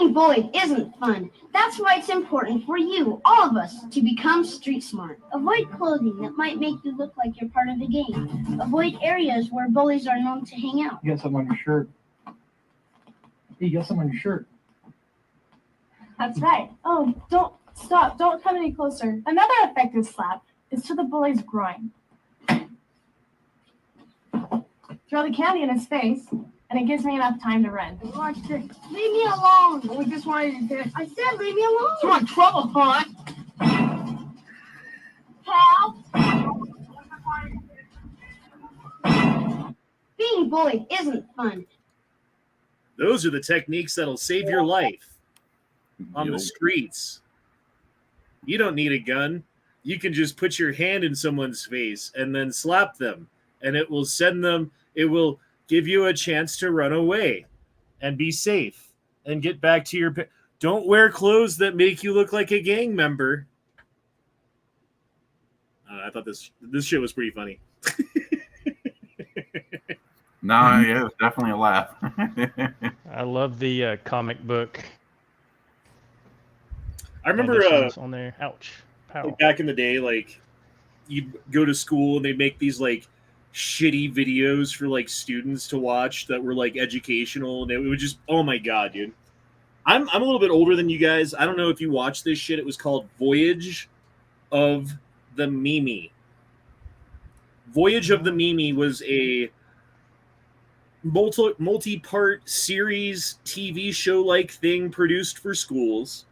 Being bullied isn't fun. That's why it's important for you, all of us, to become street smart. Avoid clothing that might make you look like you're part of the gang. Avoid areas where bullies are known to hang out. You got something on your shirt. Hey, you got something on your shirt. That's right. Oh, don't stop. Don't come any closer. Another effective slap is to the bully's groin. Throw the candy in his face, and it gives me enough time to run. Watch this. Leave me alone. We just wanted to... I said leave me alone. You want trouble, huh? Help. Being bullied isn't fun. Those are the techniques that'll save your life on the streets. You don't need a gun. You can just put your hand in someone's face and then slap them, and it will send them, it will give you a chance to run away and be safe and get back to your... Don't wear clothes that make you look like a gang member. I thought this shit was pretty funny. No, yeah, it was definitely a laugh. I love the comic book. I remember on there. Ouch. Like back in the day, like you'd go to school and they'd make these like shitty videos for like students to watch that were like educational, and it would just, oh my god, dude. I'm a little bit older than you guys. I don't know if you watched this shit. It was called Voyage of the Mimi. Voyage of the Mimi was a multi-part series TV show like thing produced for schools,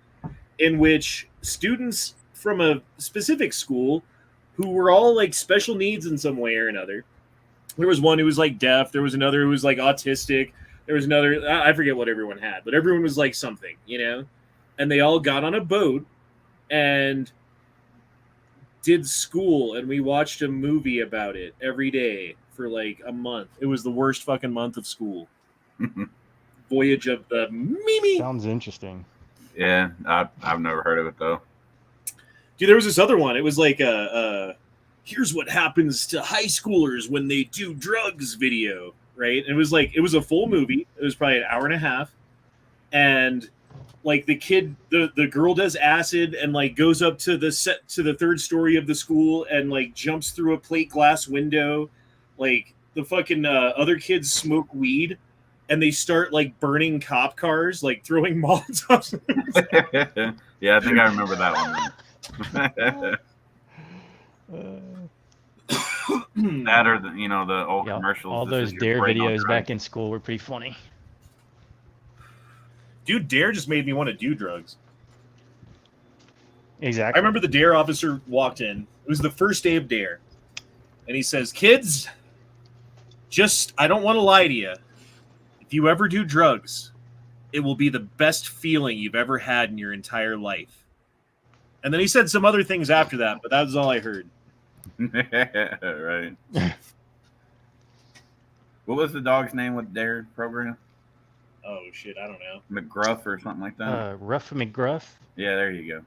in which students from a specific school who were all like special needs in some way or another. There was one who was like deaf. There was another who was like autistic. There was another, I forget what everyone had, but everyone was like something, you know? And they all got on a boat and did school, and we watched a movie about it every day for like a month. It was the worst fucking month of school. Voyage of the Mimi. Sounds interesting. Yeah, I've never heard of it though. Dude, there was this other one. It was like here's what happens to high schoolers when they do drugs video, right? And it was like, it was a full movie. It was probably an hour and a half. And like the kid, the girl does acid and like goes up to the third story of the school and like jumps through a plate glass window. Like the fucking other kids smoke weed and they start like burning cop cars, like throwing Molotovs. Yeah, I think I remember that one. That or the old commercials. All those Dare videos back in school were pretty funny. Dude, Dare just made me want to do drugs. Exactly. I remember the Dare officer walked in. It was the first day of Dare. And he says, kids, I don't want to lie to you. If you ever do drugs, it will be the best feeling you've ever had in your entire life. And then he said some other things after that, but that was all I heard. Right. What was the dog's name with Dare program? Oh, shit, I don't know. McGruff or something like that? Rough McGruff? Yeah, there you go.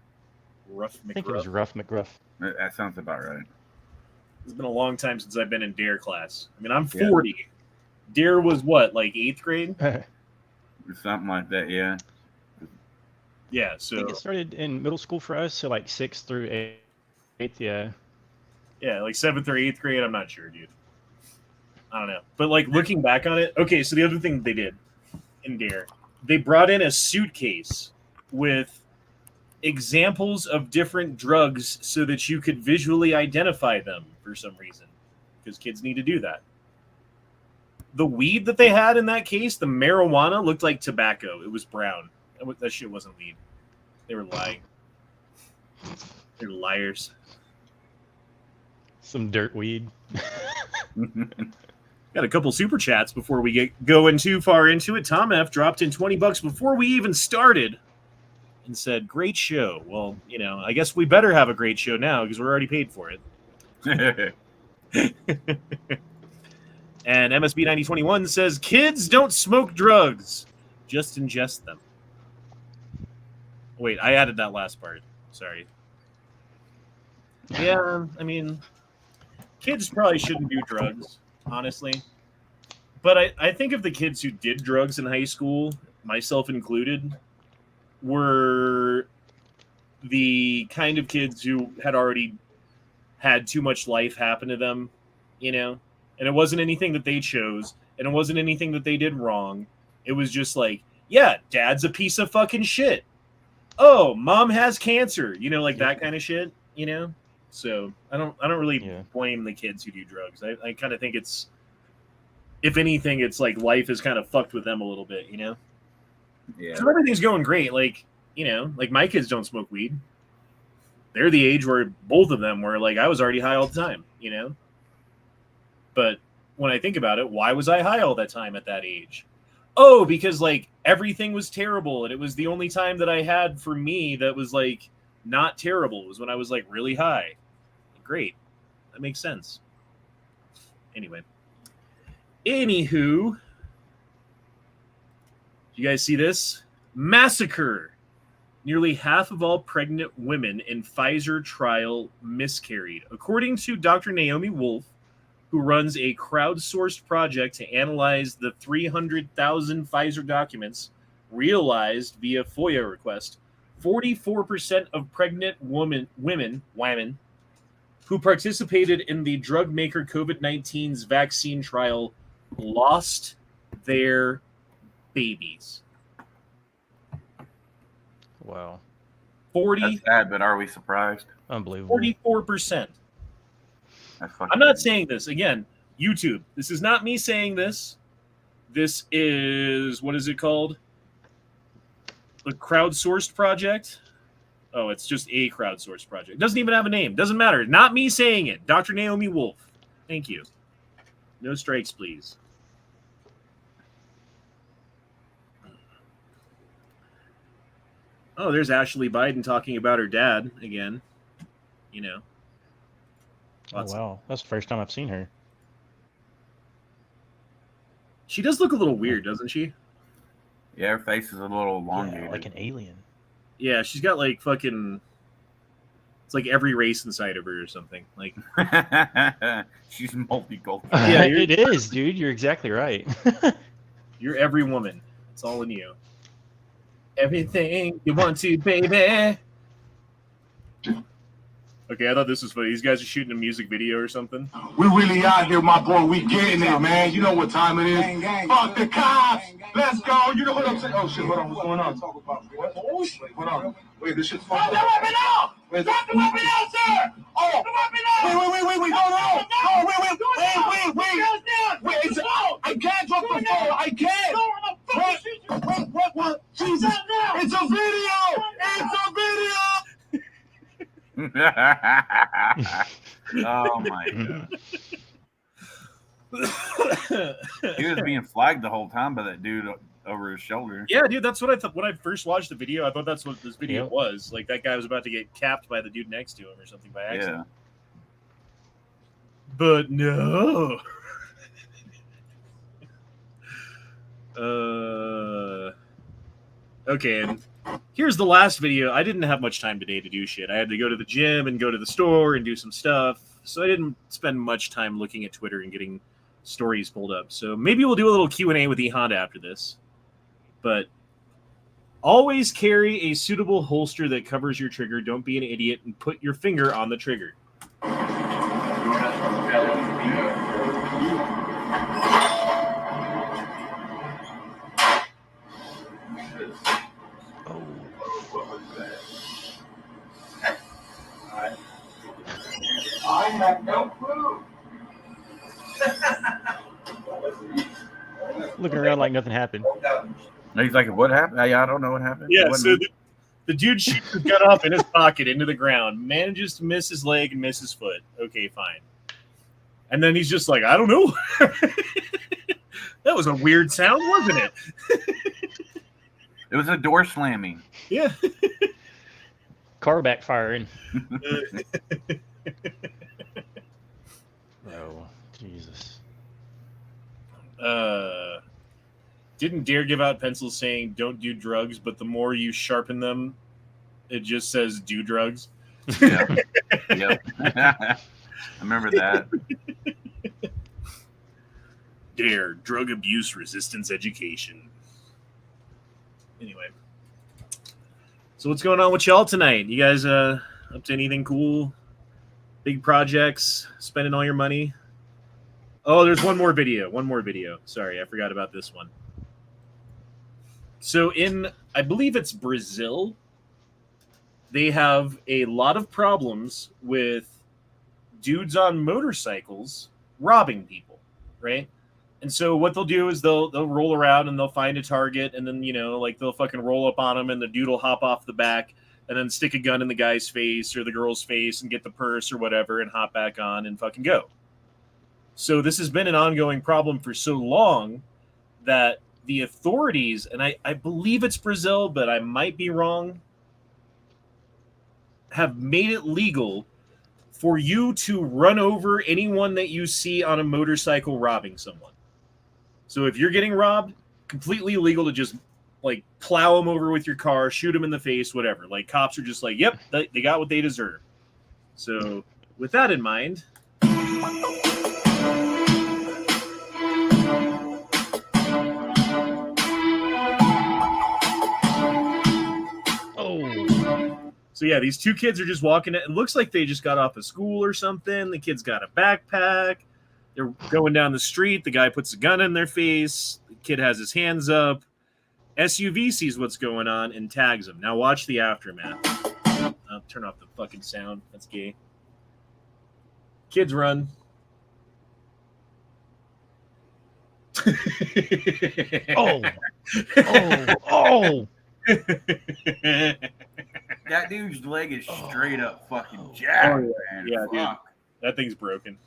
Rough McGruff. I think it was Rough McGruff. That sounds about right. It's been a long time since I've been in Dare class. I mean, I'm 40. Yeah. Dare was what, like 8th grade? Something like that, yeah. Yeah, so... I think it started in middle school for us, so like 6th through 8th, yeah. Yeah, like 7th or 8th grade, I'm not sure, dude. I don't know. But like looking back on it, okay, so the other thing they did in Dare, they brought in a suitcase with examples of different drugs so that you could visually identify them for some reason, because kids need to do that. The weed that they had in that case, the marijuana, looked like tobacco. It was brown. That shit wasn't weed. They were lying. They're liars. Some dirt weed. Got a couple super chats before we get going too far into it. Tom F dropped in $20 before we even started and said, great show. Well, I guess we better have a great show now because we're already paid for it. And MSB9021 says, kids don't smoke drugs, just ingest them. Wait, I added that last part. Sorry. Yeah, I mean, kids probably shouldn't do drugs, honestly. But I think of the kids who did drugs in high school, myself included, were the kind of kids who had already had too much life happen to them, you know? And it wasn't anything that they chose, and it wasn't anything that they did wrong. It was just like, yeah, dad's a piece of fucking shit. Oh, mom has cancer, you know, like that kind of shit, you know? So I don't really blame the kids who do drugs. I kind of think it's, if anything, it's like life is kind of fucked with them a little bit, you know? Yeah. So everything's going great. Like, you know, like my kids don't smoke weed. They're the age where both of them were like, I was already high all the time, you know? But when I think about it, why was I high all that time at that age? Oh, because like everything was terrible. And it was the only time that I had for me that was like not terrible was when I was like really high. Great. That makes sense. Anyway. Anywho. You guys see this? Massacre. Nearly half of all pregnant women in Pfizer trial miscarried. According to Dr. Naomi Wolf, who runs a crowdsourced project to analyze the 300,000 Pfizer documents realized via FOIA request, 44% of pregnant women who participated in the drug maker COVID-19's vaccine trial lost their babies. Wow. 40. That's sad, but are we surprised? Unbelievable. 44%. I'm not saying this again. YouTube. This is not me saying this. This is, what is it called? The crowdsourced project. Oh, it's just a crowdsourced project. Doesn't even have a name. Doesn't matter. Not me saying it. Dr. Naomi Wolf. Thank you. No strikes, please. Oh, there's Ashley Biden talking about her dad again. You know. Oh, wow. That's the first time I've seen her. She does look a little weird, doesn't she? Yeah, her face is a little elongated. Yeah, like an alien. Yeah, she's got like fucking... It's like every race inside of her or something. Like she's multicultural. Yeah, it is, dude. You're exactly right. You're every woman. It's all in you. Everything you want to, baby. Okay, I thought this was funny. These guys are shooting a music video or something. We really out here, my boy. We getting it, man. You know what time it is. Gang, gang. Fuck the cops. Let's go. You know what I'm saying? Oh, shit. Hold on. What's going on? What? Oh, shit. Hold on. Wait, this shit's fucked up. Drop the weapon off! Drop the weapon off, sir! Oh! Wait! No! Wait, it's I can't drop the phone. I can't. What? Jesus! It's a video! Oh my god. He was being flagged the whole time by that dude over his shoulder. Yeah, dude, that's what I thought. When I first watched the video, I thought that's what this video was. Like, that guy was about to get capped by the dude next to him or something by accident. Yeah. But no. Okay, and here's the last video. I didn't have much time today to do shit. I had to go to the gym and go to the store and do some stuff. So I didn't spend much time looking at Twitter and getting stories pulled up. So maybe we'll do a little Q&A with E-Honda after this. But always carry a suitable holster that covers your trigger. Don't be an idiot and put your finger on the trigger. I have no clue. Looking around like nothing happened. He's like, what happened? I don't know what happened. Yeah, so the dude shoots his gun off in his pocket into the ground, manages to miss his leg and miss his foot. Okay, fine. And then he's just like, I don't know. That was a weird sound, wasn't it? It was a door slamming. Yeah. Car backfiring. Oh, Jesus. Didn't Dare give out pencils saying don't do drugs, but the more you sharpen them, it just says do drugs? Yep. I remember that. Dare, drug abuse resistance education. Anyway. So what's going on with y'all tonight? You guys up to anything cool? Big projects? Spending all your money? Oh, there's one more video. Sorry, I forgot about this one. So in, I believe it's Brazil, they have a lot of problems with dudes on motorcycles robbing people, right? And so what they'll do is they'll roll around and they'll find a target, and then, you know, like they'll fucking roll up on them, and the dude will hop off the back and then stick a gun in the guy's face or the girl's face and get the purse or whatever and hop back on and fucking go. So this has been an ongoing problem for so long that the authorities, and I believe it's Brazil, but I might be wrong, have made it legal for you to run over anyone that you see on a motorcycle robbing someone. So if you're getting robbed, completely illegal to just like plow them over with your car, shoot them in the face, whatever. Like cops are just like, yep, they got what they deserve. So with that in mind, so yeah, these two kids are just walking. It looks like they just got off of school or something. The kid's got a backpack. They're going down the street. The guy puts a gun in their face. The kid has his hands up. SUV sees what's going on and tags him. Now watch the aftermath. I'll turn off the fucking sound. That's gay. Kids run. Oh. That dude's leg is straight up fucking jacked, man. Yeah, dude. Fuck. That thing's broken.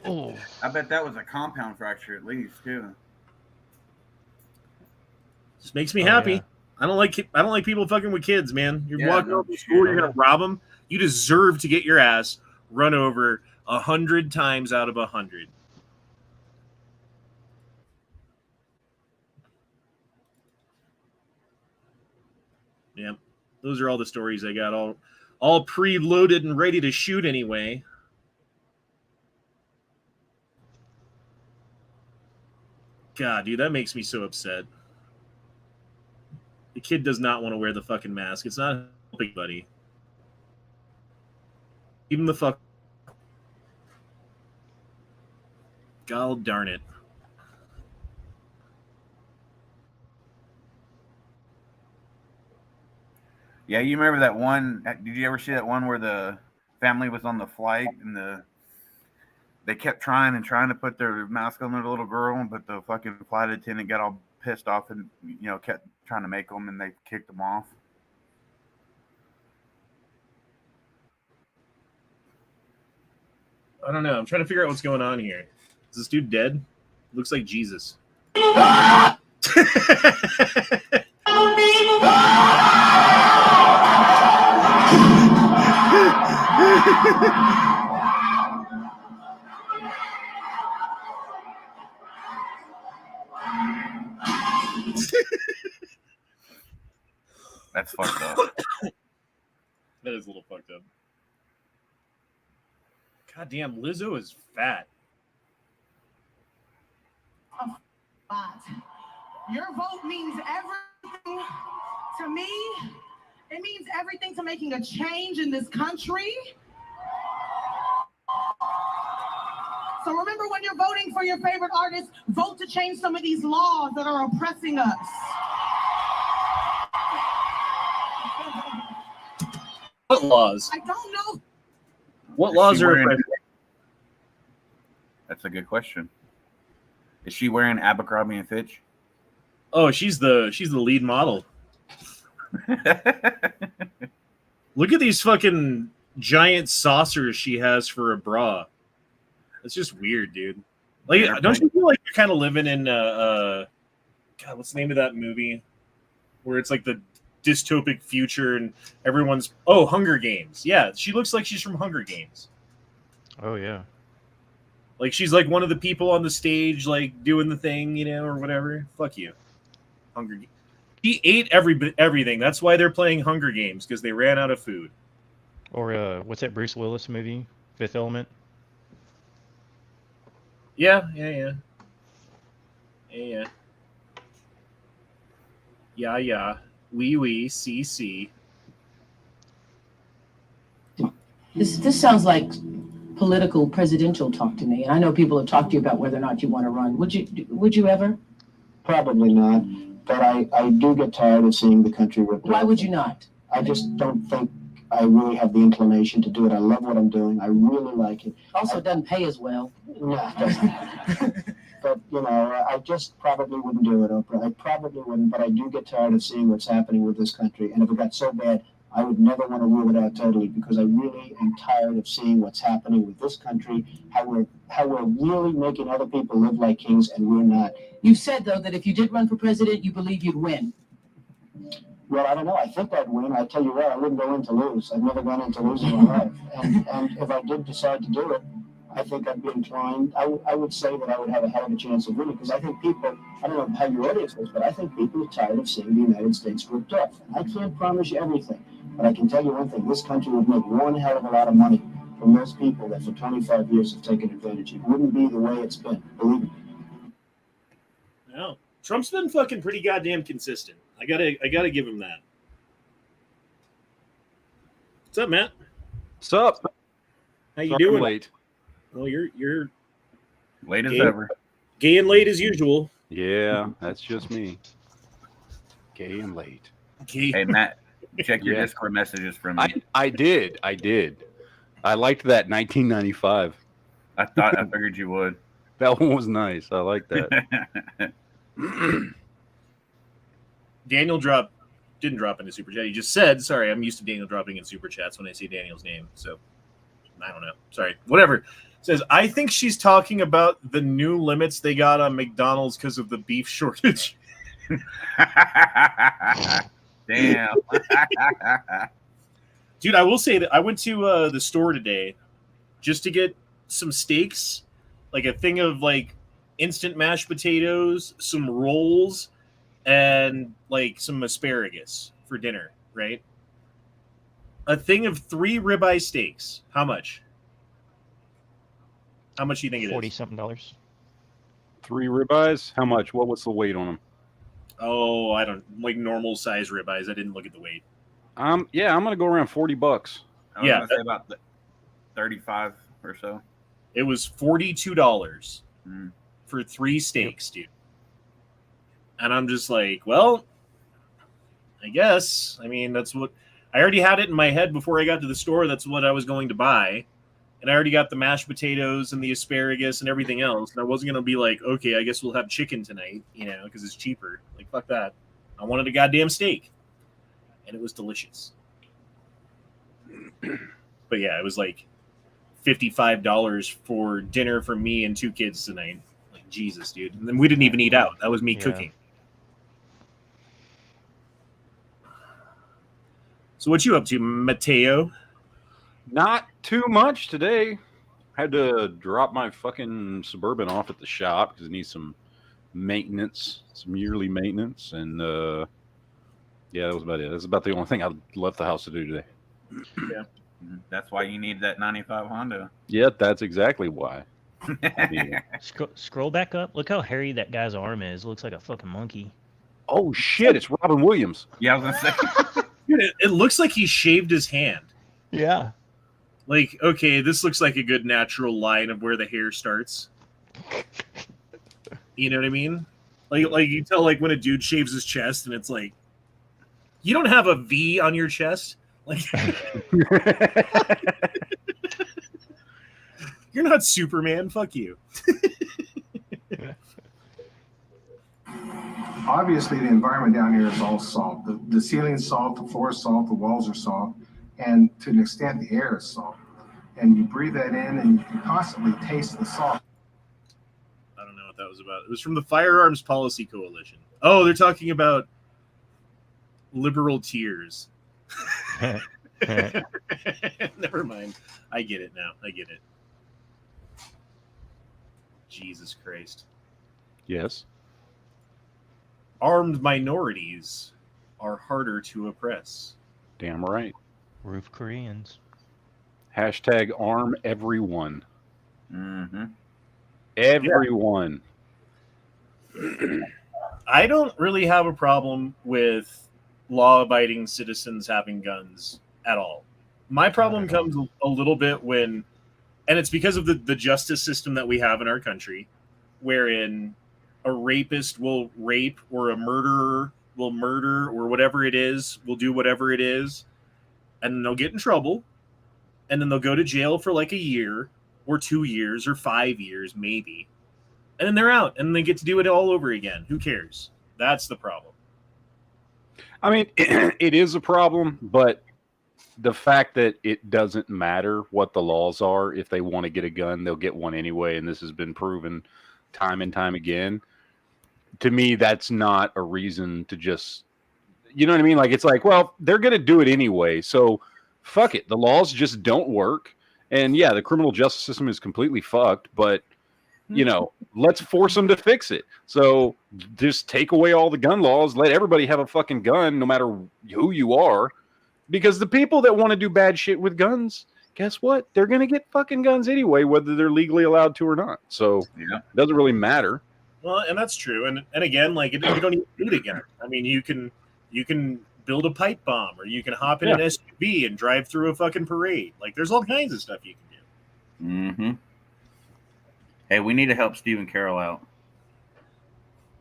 Oh. I bet that was a compound fracture at least too. Just makes me happy. Yeah. I don't like people fucking with kids, man. You're Yeah, walking no over to school, you're shit. gonna rob them. You deserve to get your ass run over 100 times out of 100. Yeah, those are all the stories I got, all pre-loaded and ready to shoot anyway. God, dude, that makes me so upset. The kid does not want to wear the fucking mask. It's not helping, buddy. Even the fuck. God darn it. Yeah, you remember that one? Did you ever see that one where the family was on the flight and they kept trying to put their mask on their little girl, but the fucking flight attendant got all pissed off and kept trying to make them, and they kicked them off. I don't know. I'm trying to figure out what's going on here. Is this dude dead? Looks like Jesus. That's fucked up. That is a little fucked up. God damn, Lizzo is fat. Your vote means everything to me. It means everything to making a change in this country. So remember, when you're voting for your favorite artist, vote to change some of these laws that are oppressing us. What laws? I don't know. What Is laws she are wearing- oppressive? That's a good question. Is she wearing Abercrombie and Fitch? Oh, she's the lead model. Look at these fucking giant saucers she has for a bra. It's just weird, dude. Like, don't you feel like you're kind of living in God, what's the name of that movie? Where it's like the dystopic future and everyone's Hunger Games. Yeah, she looks like she's from Hunger Games. Oh yeah. Like she's like one of the people on the stage, like doing the thing, or whatever. Fuck you, Hunger Games. She ate everything. That's why they're playing Hunger Games, because they ran out of food. Or what's that Bruce Willis movie? Fifth Element. Yeah. Yeah. Oui, si. This sounds like political presidential talk to me. And I know people have talked to you about whether or not you want to run. Would you ever? Probably not. But I do get tired of seeing the country ripped off. Why would you not? I just don't think I really have the inclination to do it. I love what I'm doing. I really like it. Also, it doesn't pay as well. No, it doesn't. But, I just probably wouldn't do it, Oprah. I probably wouldn't, but I do get tired of seeing what's happening with this country. And if it got so bad, I would never want to rule it out totally, because I really am tired of seeing what's happening with this country, how we're really making other people live like kings and we're not. You said, though, that if you did run for president, you believe you'd win. Well, I don't know. I think I'd win. I tell you what, I wouldn't go in to lose. I've never gone in to lose in my life. And if I did decide to do it, I think I'd be inclined. I would say that I would have a hell of a chance of winning, because I think people, I don't know how your audience is, but I think people are tired of seeing the United States ripped off. I can't promise you everything, but I can tell you one thing. This country would make one hell of a lot of money from those people that for 25 years have taken advantage. It wouldn't be the way it's been, believe me. No. Trump's been fucking pretty goddamn consistent. I gotta give him that. What's up, Matt? What's up? How you Sorry doing? I'm late. Oh, you're Late as gay, ever. Gay and late as usual. Yeah, that's just me. Gay and late. Gay. Hey, Matt, check your Yeah. Discord messages from me. I did. I liked that 1995. I figured you would. That one was nice. I like that. Daniel didn't drop into super chat. He just said, sorry, I'm used to Daniel dropping in super chats when I see Daniel's name. So I don't know. Sorry. Whatever. Says, I think she's talking about the new limits they got on McDonald's because of the beef shortage. Damn. Dude, I will say that I went to the store today just to get some steaks, like a thing of like instant mashed potatoes, some rolls, and like some asparagus for dinner, right? A thing of 3 ribeye steaks. How much? How much do you think it is? $40-something. 3 ribeyes? How much? What was the weight on them? Oh, I don't like normal size ribeyes. I didn't look at the weight. Yeah, I'm gonna go around $40. I was gonna say about 35 or so. It was $42 Mm. for 3 steaks, dude. And I'm just like, well, I guess. I mean, that's what I already had it in my head before I got to the store. That's what I was going to buy. And I already got the mashed potatoes and the asparagus and everything else. And I wasn't going to be like, okay, I guess we'll have chicken tonight, because it's cheaper. Like, fuck that. I wanted a goddamn steak. And it was delicious. But yeah, it was like $55 for dinner for me and 2 kids tonight. Like, Jesus, dude. And then we didn't even eat out. That was me cooking. So what you up to, Mateo? Not too much today. Had to drop my fucking Suburban off at the shop because it needs some maintenance, some yearly maintenance, and yeah, that was about it. That's about the only thing I left the house to do today. Yeah, that's why you need that 95 Honda. Yeah, that's exactly why. Scroll back up. Look how hairy that guy's arm is. It looks like a fucking monkey. Oh shit! It's Robin Williams. Yeah, I was gonna say. Dude, it looks like he shaved his hand. Yeah. Like, okay, this looks like a good natural line of where the hair starts. You know what I mean? Like you tell, like when a dude shaves his chest, and it's like, you don't have a V on your chest. Like, you're not Superman. Fuck you. Obviously, the environment down here is all salt. The ceiling's salt, the floor is salt, the walls are salt, and to an extent, the air is salt. And you breathe that in, and you can constantly taste the salt. I don't know what that was about. It was from the Firearms Policy Coalition. Oh, they're talking about liberal tears. Never mind. I get it now. I get it. Jesus Christ. Yes. Armed minorities are harder to oppress. Damn right. Roof Koreans. Hashtag arm everyone. Mm-hmm. Everyone. I don't really have a problem with law-abiding citizens having guns at all. My problem comes a little bit when, and it's because of the justice system that we have in our country, wherein a rapist will rape or a murderer will murder or whatever it is, will do whatever it is, and then they'll get in trouble, and then they'll go to jail for like a year or 2 years or 5 years, maybe. And then they're out and they get to do it all over again. Who cares? That's the problem. I mean, it is a problem, but the fact that it doesn't matter what the laws are, if they want to get a gun, they'll get one anyway. And this has been proven time and time again. To me, that's not a reason to just, you know what I mean? Like, it's like, well, they're going to do it anyway. So fuck it. The laws just don't work. And yeah, the criminal justice system is completely fucked, but you know, let's force them to fix it. So just take away all the gun laws, let everybody have a fucking gun, no matter who you are. Because the people that want to do bad shit with guns, guess what? They're going to get fucking guns anyway, whether they're legally allowed to or not. So yeah, it doesn't really matter. Well, and that's true. And again, like, you don't even need a gun. I mean, you can build a pipe bomb, or you can hop in an SUV and drive through a fucking parade. Like, there's all kinds of stuff you can do. Mm-hmm. Hey, we need to help Stephen Carroll out.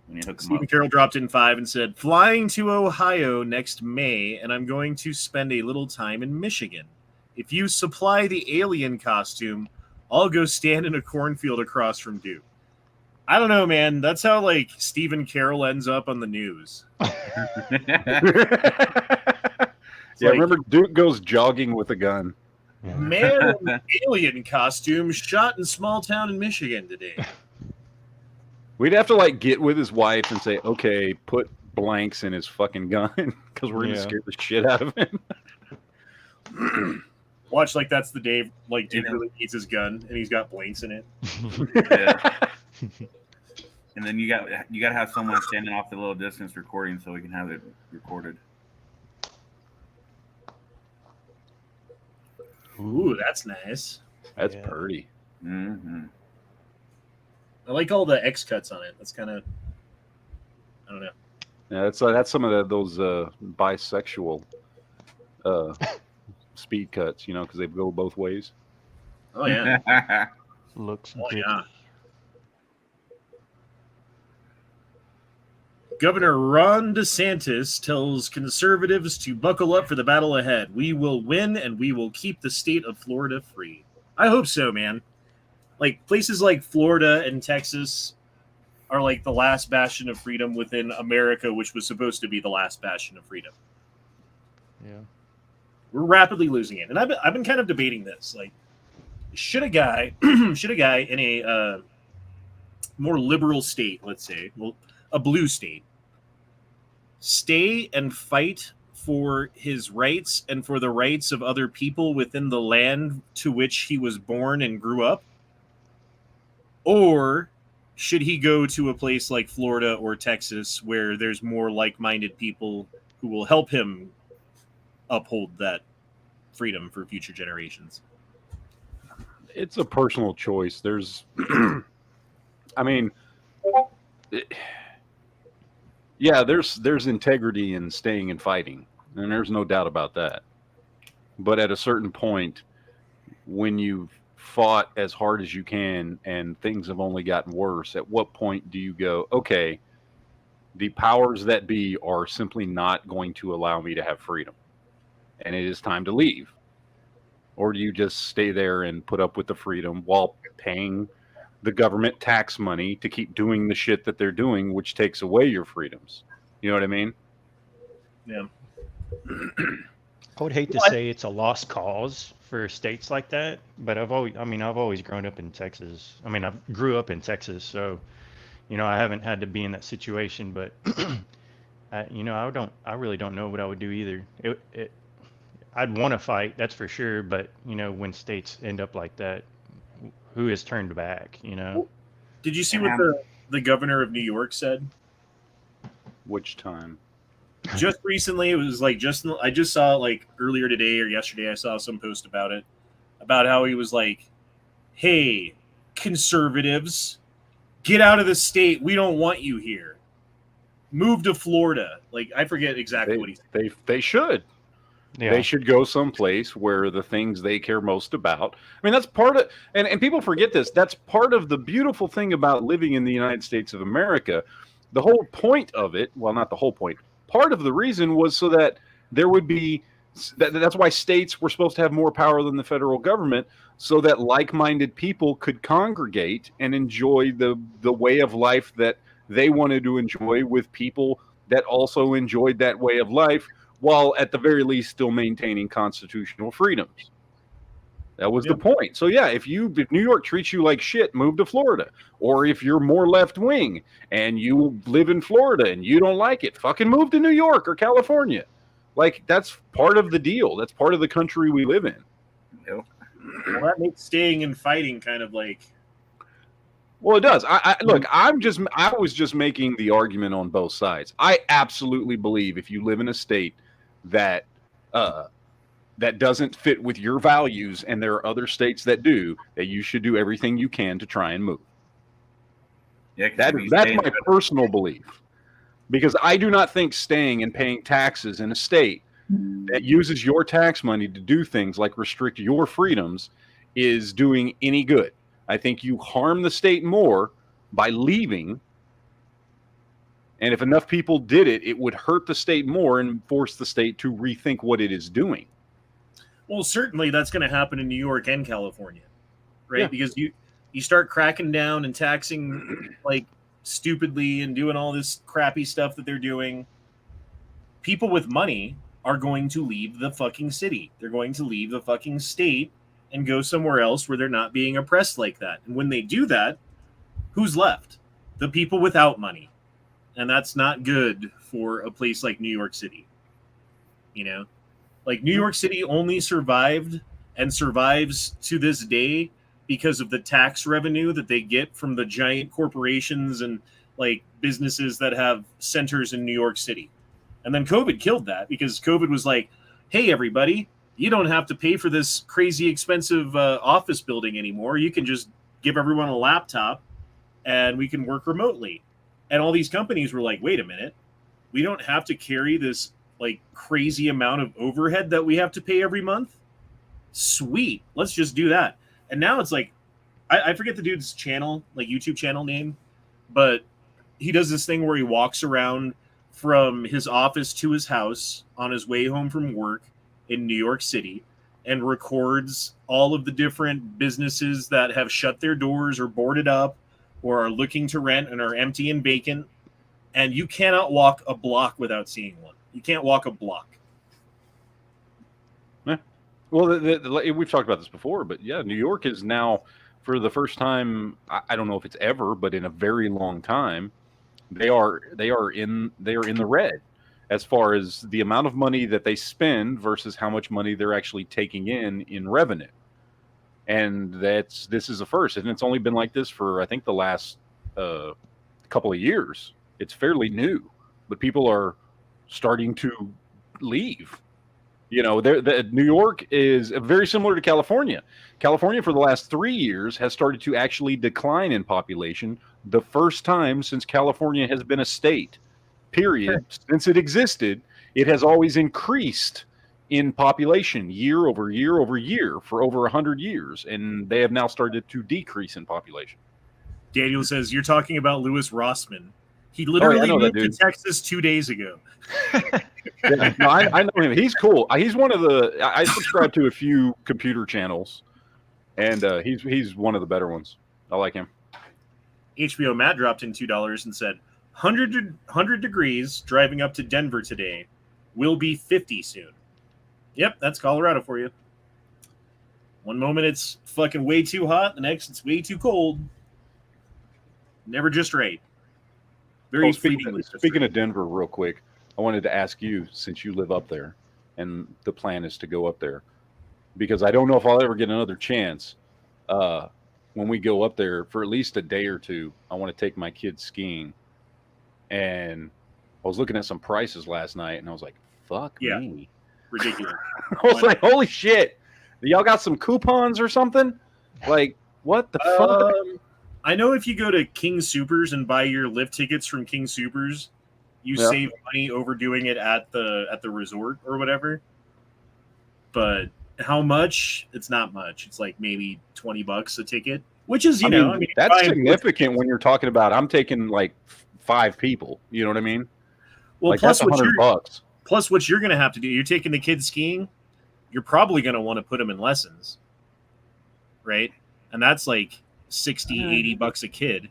We need to hook him Stephen up. Carroll dropped in 5 and said, "Flying to Ohio next May, and I'm going to spend a little time in Michigan. If you supply the alien costume, I'll go stand in a cornfield across from Duke." I don't know, man. That's how, like, Stephen Carroll ends up on the news. Yeah, remember Duke goes jogging with a gun. Man in an alien costume shot in small town in Michigan today. We'd have to, like, get with his wife and say, okay, put blanks in his fucking gun, because we're going to scare the shit out of him. Watch, like, that's the day, like, Duke really needs his gun, and he's got blanks in it. Yeah. And then you got to have someone standing off the little distance recording so we can have it recorded. Ooh, that's nice. That's pretty. Mm-hmm. I like all the X cuts on it. That's kind of, I don't know. Yeah, that's some of those bisexual speed cuts, you know, because they go both ways. Oh yeah. Looks oh good. Yeah. Governor Ron DeSantis tells conservatives to buckle up for the battle ahead. We will win, and we will keep the state of Florida free. I hope so, man. Like, places like Florida and Texas are like the last bastion of freedom within America, which was supposed to be the last bastion of freedom. Yeah. We're rapidly losing it. And I've been kind of debating this. Like, should a guy in a more liberal state, let's say, well, a blue state, stay and fight for his rights and for the rights of other people within the land to which he was born and grew up? Or should he go to a place like Florida or Texas where there's more like-minded people who will help him uphold that freedom for future generations? It's a personal choice. There's, I mean, yeah, there's integrity in staying and fighting, and there's no doubt about that. But at a certain point, when you've fought as hard as you can and things have only gotten worse, at what point do you go, okay, the powers that be are simply not going to allow me to have freedom, and it is time to leave? Or do you just stay there and put up with the freedom while paying the government tax money to keep doing the shit that they're doing, which takes away your freedoms? You know what I mean? Yeah. I would hate to say it's a lost cause for states like that, but I've always grown up in Texas. I mean, I grew up in Texas, so, you know, I haven't had to be in that situation, but, I really don't know what I would do either. I'd want to fight, that's for sure, but, you know, when states end up like that, who has turned back, you know? Did you see what the governor of New York said? Which time? Just recently, it was like I just saw it like earlier today or yesterday. I saw some post about it, about how he was like, "Hey, conservatives, get out of the state. We don't want you here." move to Florida. Like, I forget exactly what he said. They should. Yeah. They should go someplace where the things they care most about. I mean, that's part of, and people forget this. That's part of the beautiful thing about living in the United States of America. The whole point of it, well, not the whole point, part of the reason was so that there would be, that's why states were supposed to have more power than the federal government, so that like-minded people could congregate and enjoy the way of life that they wanted to enjoy with people that also enjoyed that way of life, while at the very least still maintaining constitutional freedoms. That was the point. So yeah, if New York treats you like shit, move to Florida. Or if you're more left wing and you live in Florida and you don't like it, fucking move to New York or California. Like, that's part of the deal. That's part of the country we live in. Well, that makes staying and fighting kind of like. Well, it does. Look, I was just making the argument on both sides. I absolutely believe if you live in a state that doesn't fit with your values, and there are other states that do, that you should do everything you can to try and move. Yeah, that's my personal belief. Because I do not think staying and paying taxes in a state that uses your tax money to do things like restrict your freedoms is doing any good. I think you harm the state more by leaving. And if enough people did it, it would hurt the state more and force the state to rethink what it is doing. Well, certainly that's going to happen in New York and California, right? Yeah. Because you start cracking down and taxing like stupidly and doing all this crappy stuff that they're doing. People with money are going to leave the fucking city. They're going to leave the fucking state and go somewhere else where they're not being oppressed like that. And when they do that, who's left? The people without money. And that's not good for a place like New York City. You know? Like, New York City only survived and survives to this day because of the tax revenue that they get from the giant corporations and like businesses that have centers in New York City. And then COVID killed that, because COVID was like, hey, everybody, you don't have to pay for this crazy expensive office building anymore. You can just give everyone a laptop and we can work remotely. And all these companies were like, wait a minute, we don't have to carry this like crazy amount of overhead that we have to pay every month. Sweet. Let's just do that. And now it's like, I forget the dude's channel, like YouTube channel name, but he does this thing where he walks around from his office to his house on his way home from work in New York City and records all of the different businesses that have shut their doors or boarded up or are looking to rent and are empty and vacant. And you cannot walk a block without seeing one. You can't walk a block. Yeah. Well, we've talked about this before, but yeah, New York is now, for the first time, I don't know if it's ever, but in a very long time, they are in the red as far as the amount of money that they spend versus how much money they're actually taking in revenue. And this is a first, and it's only been like this for, I think, the last couple of years. It's fairly new, but people are starting to leave. You know, New York is very similar to California. California, for the last 3 years, has started to actually decline in population. The first time since California has been a state, period. Since it existed, it has always increased in population year over year over year for over 100 years, and they have now started to decrease in population. Daniel says, you're talking about Louis Rossman. He literally moved to Texas 2 days ago. Yeah, no, I know him. He's cool. He's one of the. I subscribe to a few computer channels, and he's one of the better ones. I like him. HBO Matt dropped in $2 and said, 100 degrees driving up to Denver today. Will be 50 soon. Yep, that's Colorado for you. One moment it's fucking way too hot, the next it's way too cold. Never just right. Very fleeting. Speaking of Denver, real quick, I wanted to ask you, since you live up there, and the plan is to go up there, because I don't know if I'll ever get another chance. When we go up there for at least a day or two, I want to take my kids skiing. And I was looking at some prices last night, and I was like, fuck me. Ridiculous. I was like, holy shit. Y'all got some coupons or something? Like, what the fuck? I know if you go to King Soopers and buy your lift tickets from King Soopers, You Yeah. save money overdoing it at the resort or whatever. But how much? It's not much. It's like maybe $20 a ticket, which is that's significant when you're talking about. I'm taking like 5 people. You know what I mean? Well, like plus that's $100. Plus, what you're going to have to do, you're taking the kids skiing. You're probably going to want to put them in lessons, right? And that's like $60-$80 a kid.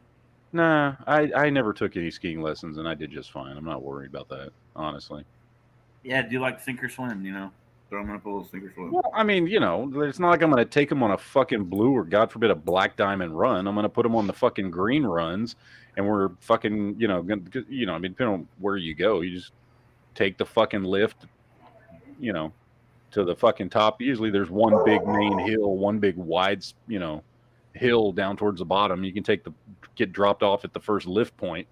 Nah, I never took any skiing lessons, and I did just fine. I'm not worried about that, honestly. Yeah, do like sink or swim, throw them in a pool, sink or swim. Well, I mean, it's not like I'm going to take them on a fucking blue or, God forbid, a black diamond run. I'm going to put them on the fucking green runs, and we're fucking, depending on where you go, you just take the fucking lift, to the fucking top. Usually there's one big main hill, one big wide, hill down towards the bottom. You can get dropped off at the first lift point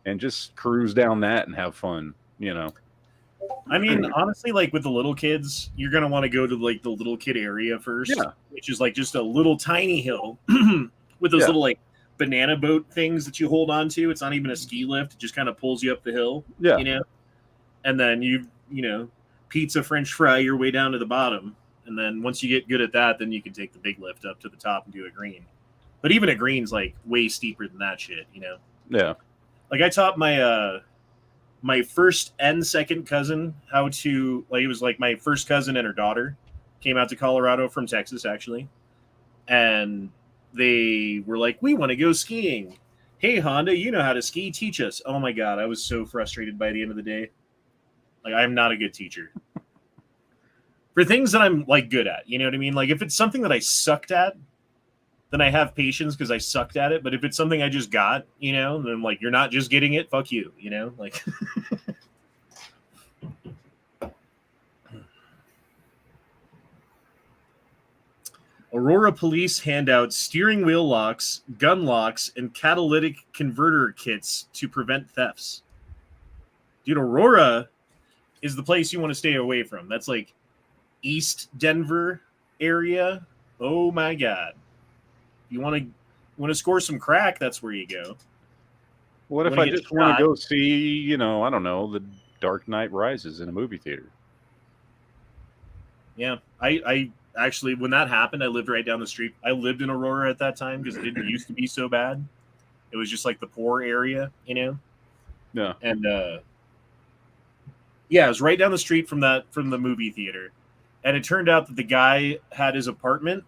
and just cruise down that and have fun, I mean, honestly, like with the little kids, you're going to want to go to like the little kid area first, which is like just a little tiny hill with those little like banana boat things that you hold on to. It's not even a ski lift. It just kind of pulls you up the hill, and then you pizza French fry your way down to the bottom. And then once you get good at that, then you can take the big lift up to the top and do a green. But even a green's like way steeper than that shit, Yeah. Like I taught my first and second cousin how to, like, it was like my first cousin and her daughter came out to Colorado from Texas, actually. And they were like, we want to go skiing. Hey, Honda, you know how to ski. Teach us. Oh, my God. I was so frustrated by the end of the day. Like, I'm not a good teacher. For things that I'm, like, good at. You know what I mean? Like, if it's something that I sucked at, then I have patience because I sucked at it. But if it's something I just got, then I'm like, you're not just getting it. Fuck you, Like... Aurora police hand out steering wheel locks, gun locks, and catalytic converter kits to prevent thefts. Dude, Aurora is the place you want to stay away from. That's like East Denver area. Oh my God. You want to score some crack, that's where you go. What if I just want to go see, I don't know, The Dark Knight Rises in a movie theater? Yeah, I actually, when that happened, I lived right down the street. I lived in Aurora at that time because it didn't used to be so bad. It was just like the poor area, Yeah. And yeah, it was right down the street from the movie theater. And it turned out that the guy had his apartment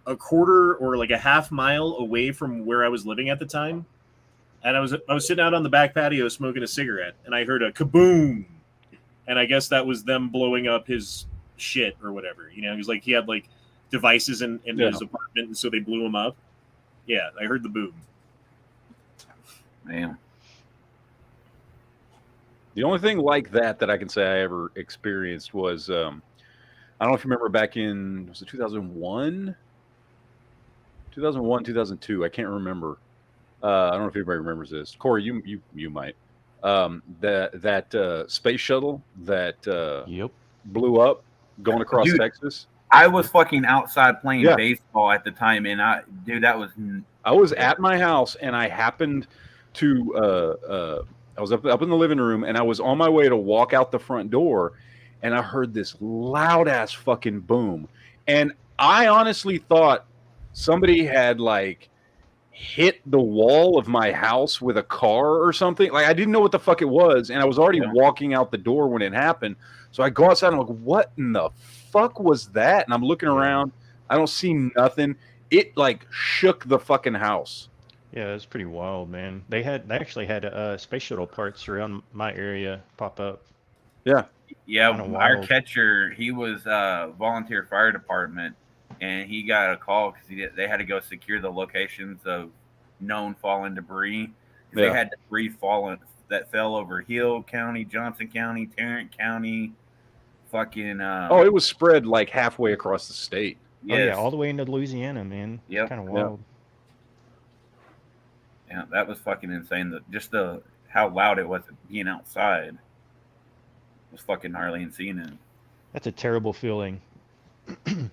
a quarter or like a half mile away from where I was living at the time. And I was sitting out on the back patio smoking a cigarette, and I heard a kaboom. And I guess that was them blowing up his shit or whatever. He was like, he had like devices in his apartment, and so they blew him up. Yeah, I heard the boom. Man. The only thing like that I can say I ever experienced was, I don't know if you remember back in, was it 2001? 2001, 2002, I can't remember. I don't know if anybody remembers this. Corey, you might. That space shuttle that blew up going across Texas. I was fucking outside playing baseball at the time, and I was at my house, and I happened to I was up in the living room, and I was on my way to walk out the front door, and I heard this loud ass fucking boom, and I honestly thought somebody had like hit the wall of my house with a car or something. Like, I didn't know what the fuck it was, and I was already walking out the door when it happened. So I go outside and I'm like, what in the fuck was that? And I'm looking around. I don't see nothing. It like shook the fucking house. Yeah, it's pretty wild, man. They actually had space shuttle parts around my area pop up. Yeah. Yeah, our catcher, he was volunteer fire department, and he got a call because they had to go secure the locations of known fallen debris. They had debris that fell over Hill County, Johnson County, Tarrant County, fucking. Oh, it was spread like halfway across the state. Yes. Oh yeah, all the way into Louisiana, man. Yep. Kind of wild. Yeah, that was fucking insane. How loud it was being outside was fucking gnarly and seeing it. That's a terrible feeling. It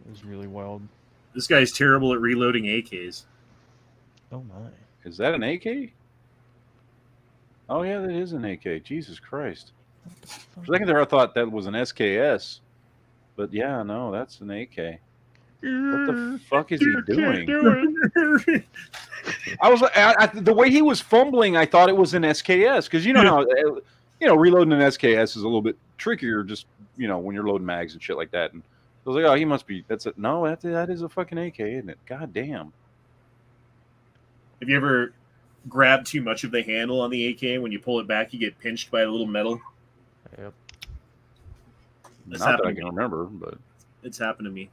was really wild. This guy's terrible at reloading AKs. Oh my. Is that an AK? Oh yeah, that is an AK. Jesus Christ. For a second there, I thought that was an SKS, but yeah, no, that's an AK. What the fuck is he doing? I was like, the way he was fumbling, I thought it was an SKS because you know how reloading an SKS is a little bit trickier, just when you're loading mags and shit like that. And I was like, oh, he must be. That's it. No, that is a fucking AK, isn't it? God damn. Have you ever grabbed too much of the handle on the AK? When you pull it back, you get pinched by a little metal. Yep. Not that I can remember, but it's happened to me.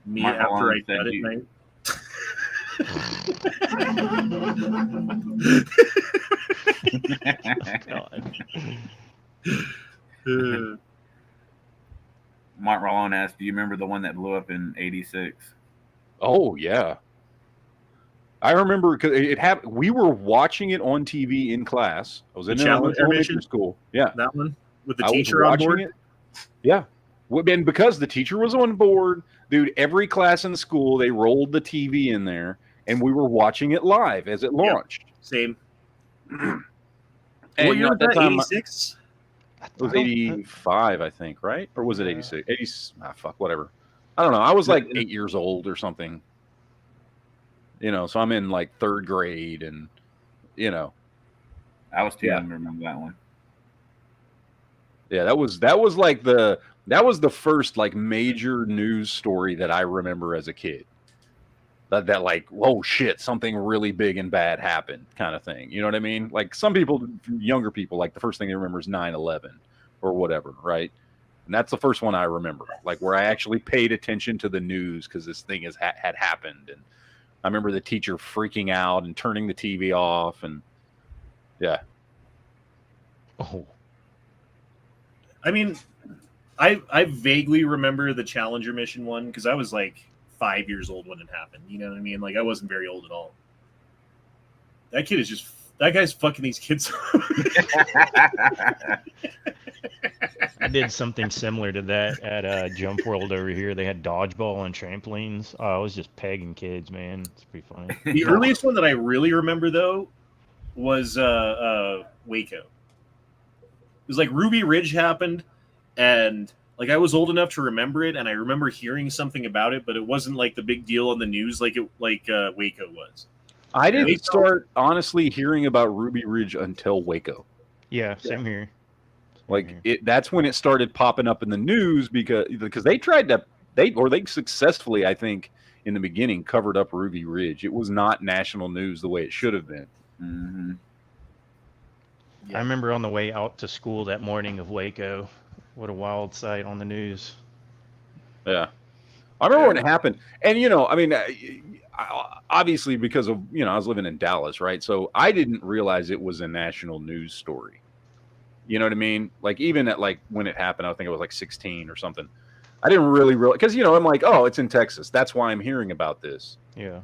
Mark After Malone I got said it, you- right? Mark Rollon asked, "Do you remember the one that blew up in '86?" Oh yeah, I remember because it happened. We were watching it on TV in class. I was in an elementary school. Yeah, that one with the I was teacher on watching board. it. Yeah, and because the teacher was on board, dude, every class in the school they rolled the TV in there, and we were watching it live as it launched. Yep. Same. And what year at was that that? time, 86? it was 85, I think, right? Or was it 86? 80? Fuck, whatever. I don't know. I was like 8 years old or something. So I'm in like third grade, and I was too young to remember that one. Yeah, that was the first like major news story that I remember as a kid. That like, oh shit, something really big and bad happened, kind of thing. You know what I mean? Like some people, younger people, like the first thing they remember is 9/11 or whatever, right? And that's the first one I remember, like where I actually paid attention to the news because this thing had happened, and I remember the teacher freaking out and turning the TV off, and yeah. Oh. I mean, I vaguely remember the Challenger mission one because I was like 5 years old when it happened. You know what I mean? Like I wasn't very old at all. That guy's fucking these kids. I did something similar to that at Jump World over here. They had dodgeball and trampolines. I was just pegging kids, man. It's pretty funny. The earliest one that I really remember though was Waco. It was like Ruby Ridge happened, and like I was old enough to remember it, and I remember hearing something about it, but it wasn't like the big deal on the news like Waco was. I didn't start honestly hearing about Ruby Ridge until Waco. Yeah, same here. Like that's when it started popping up in the news because they tried to they successfully, I think, in the beginning covered up Ruby Ridge. It was not national news the way it should have been. Mm-hmm. I remember on the way out to school that morning of Waco. What a wild sight on the news. Yeah. I remember when it happened. And, I mean, obviously because of, I was living in Dallas, right? So I didn't realize it was a national news story. You know what I mean? Like even at like when it happened, I think it was like 16 or something. I didn't really realize because, I'm like, oh, it's in Texas. That's why I'm hearing about this. Yeah.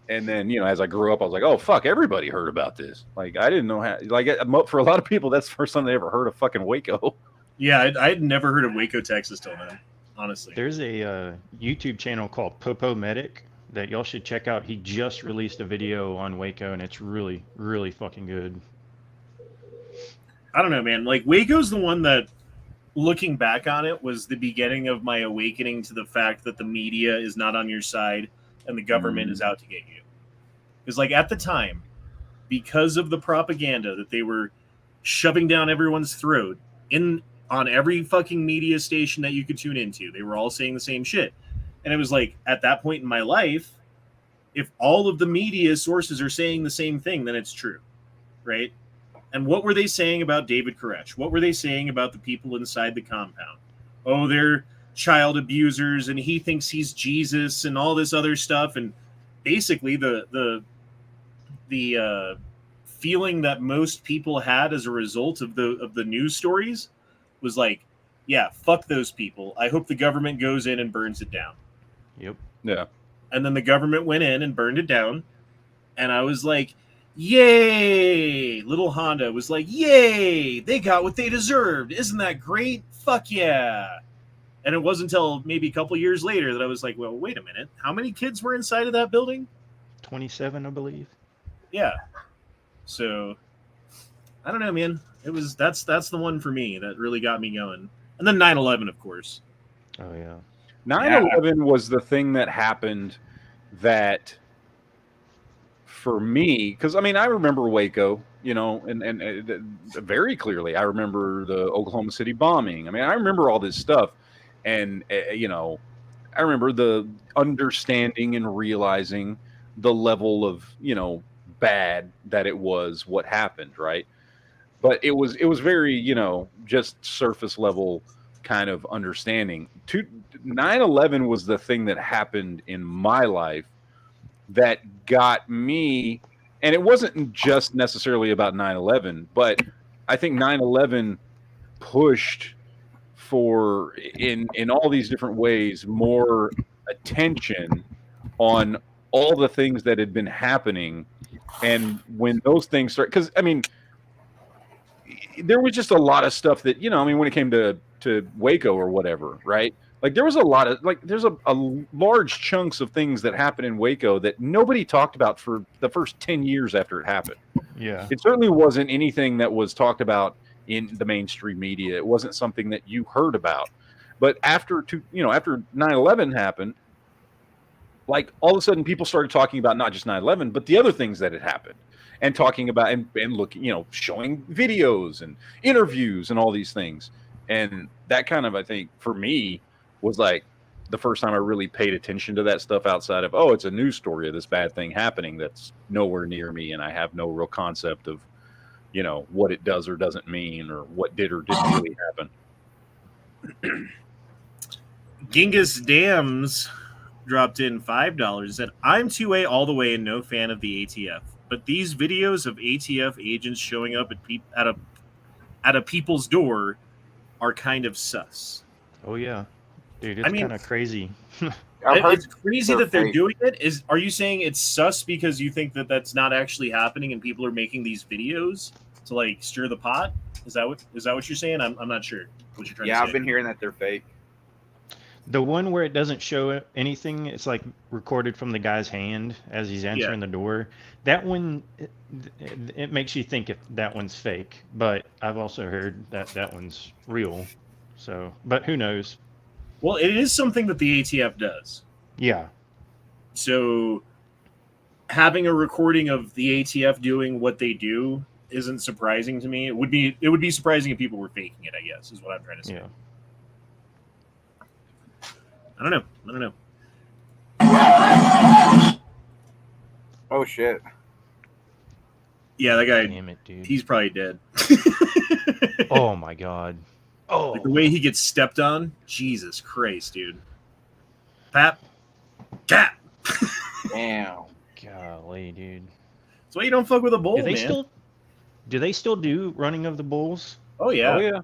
And then, as I grew up, I was like, oh, fuck, everybody heard about this. Like, I didn't know how, like, for a lot of people, that's the first time they ever heard of fucking Waco. Yeah, I'd never heard of Waco, Texas till then, honestly. There's a YouTube channel called Popo Medic that y'all should check out. He just released a video on Waco, and it's really, really fucking good. I don't know, man. Like, Waco's the one that, looking back on it, was the beginning of my awakening to the fact that the media is not on your side and the government is out to get you. Because, like, at the time, because of the propaganda that they were shoving down everyone's throat on every fucking media station that you could tune into, they were all saying the same shit. And it was like, at that point in my life, if all of the media sources are saying the same thing, then it's true, right? And what were they saying about David Koresh? What were they saying about the people inside the compound? Oh, they're child abusers, and he thinks he's Jesus, and all this other stuff. And basically, the feeling that most people had as a result of the news stories was like, yeah, fuck those people. I hope the government goes in and burns it down. Yep. Yeah. And then the government went in and burned it down. And I was like, yay! Little Honda was like, yay! They got what they deserved. Isn't that great? Fuck yeah! And it wasn't until maybe a couple years later that I was like, well, wait a minute. How many kids were inside of that building? 27, I believe. Yeah. So I don't know, man. That's the one for me that really got me going. And then 9/11, of course. Oh yeah. 9/11 was the thing that happened that for me, because I mean, I remember Waco, you know, and very clearly, I remember the Oklahoma City bombing. I mean, I remember all this stuff, and you know, I remember the understanding and realizing the level of, you know, bad that it was what happened, right? But it was very, you know, just surface level kind of understanding. 9/11 was the thing that happened in my life that got me, and it wasn't just necessarily about 9/11, but I think 9/11 pushed for in all these different ways more attention on all the things that had been happening. And when those things start, because I mean, there was just a lot of stuff that, you know, I mean, when it came to Waco or whatever, right? Like there was a lot of, like, there's a large chunks of things that happened in Waco that nobody talked about for the first 10 years after it happened. Yeah. It certainly wasn't anything that was talked about in the mainstream media. It wasn't something that you heard about. But after 9/11 happened, like all of a sudden people started talking about not just 9/11, but the other things that had happened, and talking about and looking, you know, showing videos and interviews and all these things. And that kind of, I think, for me, was like the first time I really paid attention to that stuff outside of, oh, it's a news story of this bad thing happening that's nowhere near me, and I have no real concept of, you know, what it does or doesn't mean, or what did or didn't really happen. Genghis Dams dropped in $5, said, I'm 2A all the way and no fan of the ATF, but these videos of ATF agents showing up at a people's door are kind of sus. Oh yeah, dude, it's kind of crazy. It's crazy that they're doing it. Are you saying it's sus because you think that that's not actually happening and people are making these videos to like stir the pot? Is that what you're saying? I'm not sure what you're trying to say. Yeah, I've been hearing that they're fake. The one where it doesn't show anything, it's like recorded from the guy's hand as he's answering the door. That one, it makes you think if that one's fake. But I've also heard that one's real. So, but who knows? Well, it is something that the ATF does. Yeah. So having a recording of the ATF doing what they do isn't surprising to me. It would be surprising if people were faking it, I guess, is what I'm trying to say. Yeah. I don't know. Oh shit. Yeah, that guy. Damn it, dude. He's probably dead. Oh my god. Oh. Like the way he gets stepped on. Jesus Christ, dude. Pap. Cat. Damn. Golly, dude. That's why you don't fuck with a bull, Do they man. still do running of the bulls? Oh yeah. Oh yeah.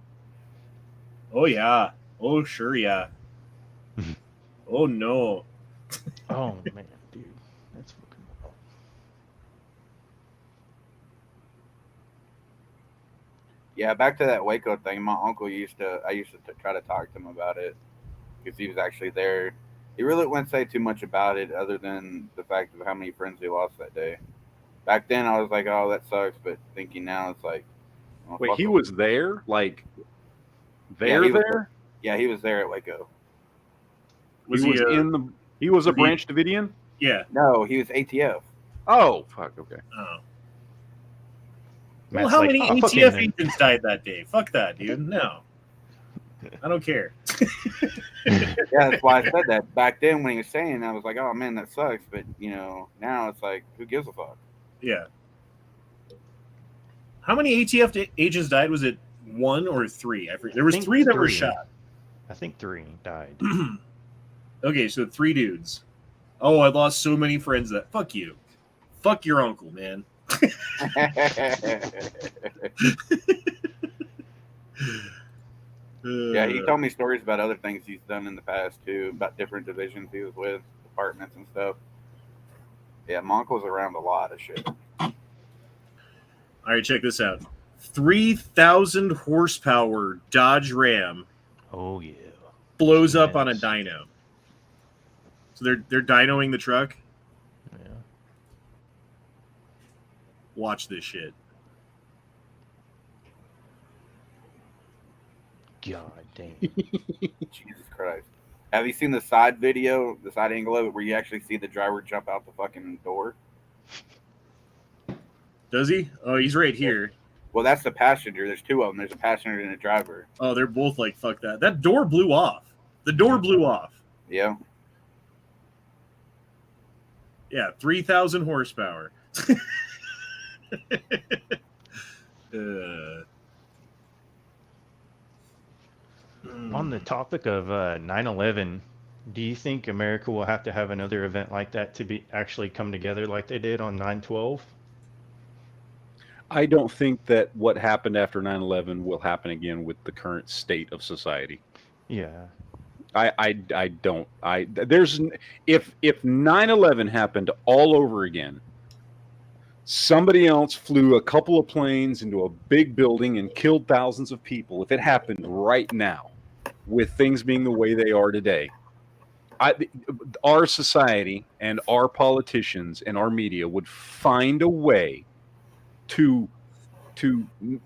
Oh yeah. Oh sure yeah. Oh no. Oh man, dude. That's fucking. Yeah, back to that Waco thing. My uncle I used to try to talk to him about it because he was actually there. He really wouldn't say too much about it other than the fact of how many friends he lost that day. Back then, I was like, oh, that sucks. But thinking now, it's like, oh, Wait, fuck he him. was there? Like, Yeah, he was there? Yeah, he was there at Waco. He was a Branch Davidian? Yeah. No, he was ATF. Oh, fuck, okay. Oh. Matt's Well, how like, many "I'll fucking ATF know." agents died that day? Fuck that, dude. No. I don't care. Yeah, that's why I said that. Back then, when he was saying that, I was like, oh, man, that sucks. But, you know, now it's like, who gives a fuck? Yeah. How many ATF agents died? Was it 1 or 3? There was think 3 that were 3. shot. I think 3 died. Okay, so 3 dudes. Oh, I lost so many friends that. Fuck you. Fuck your uncle, man. Yeah, he told me stories about other things he's done in the past too, about different divisions he was with, departments and stuff. Yeah, my uncle's around a lot of shit. All right, check this out. 3,000 horsepower Dodge Ram. Oh yeah. Blows up on a dyno. So they're dynoing the truck. Yeah. watch this shit. God damn. Jesus Christ. Have you seen the side video, the side angle of it, where you actually see the driver jump out the fucking door? Does he? Oh, he's right here. Well, that's the passenger. There's two of them. There's a passenger and a driver. Oh, they're both like, fuck that. That door blew off. The door blew off. Yeah. Yeah, 3,000 horsepower. On the topic of 9/11, do you think America will have to have another event like that to be actually come together like they did on 9/12? I don't think that what happened after 9/11 will happen again with the current state of society. Yeah. I don't. There's if 9/11 happened all over again, somebody else flew a couple of planes into a big building and killed thousands of people. If it happened right now, with things being the way they are today, our society and our politicians and our media would find a way to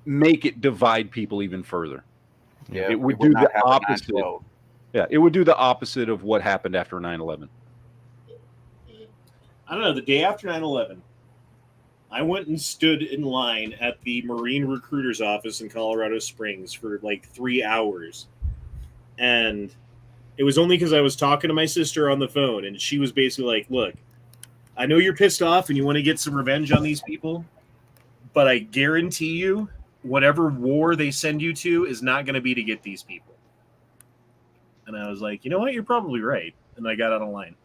make it divide people even further. Yeah, it would do the opposite. 9/12. Yeah, it would do the opposite of what happened after 9/11. I don't know. The day after 9/11, I went and stood in line at the Marine recruiter's office in Colorado Springs for like 3 hours. And it was only because I was talking to my sister on the phone, and she was basically like, look, I know you're pissed off and you want to get some revenge on these people, but I guarantee you, whatever war they send you to is not going to be to get these people. And I was like, you know what? You're probably right. And I got out of line.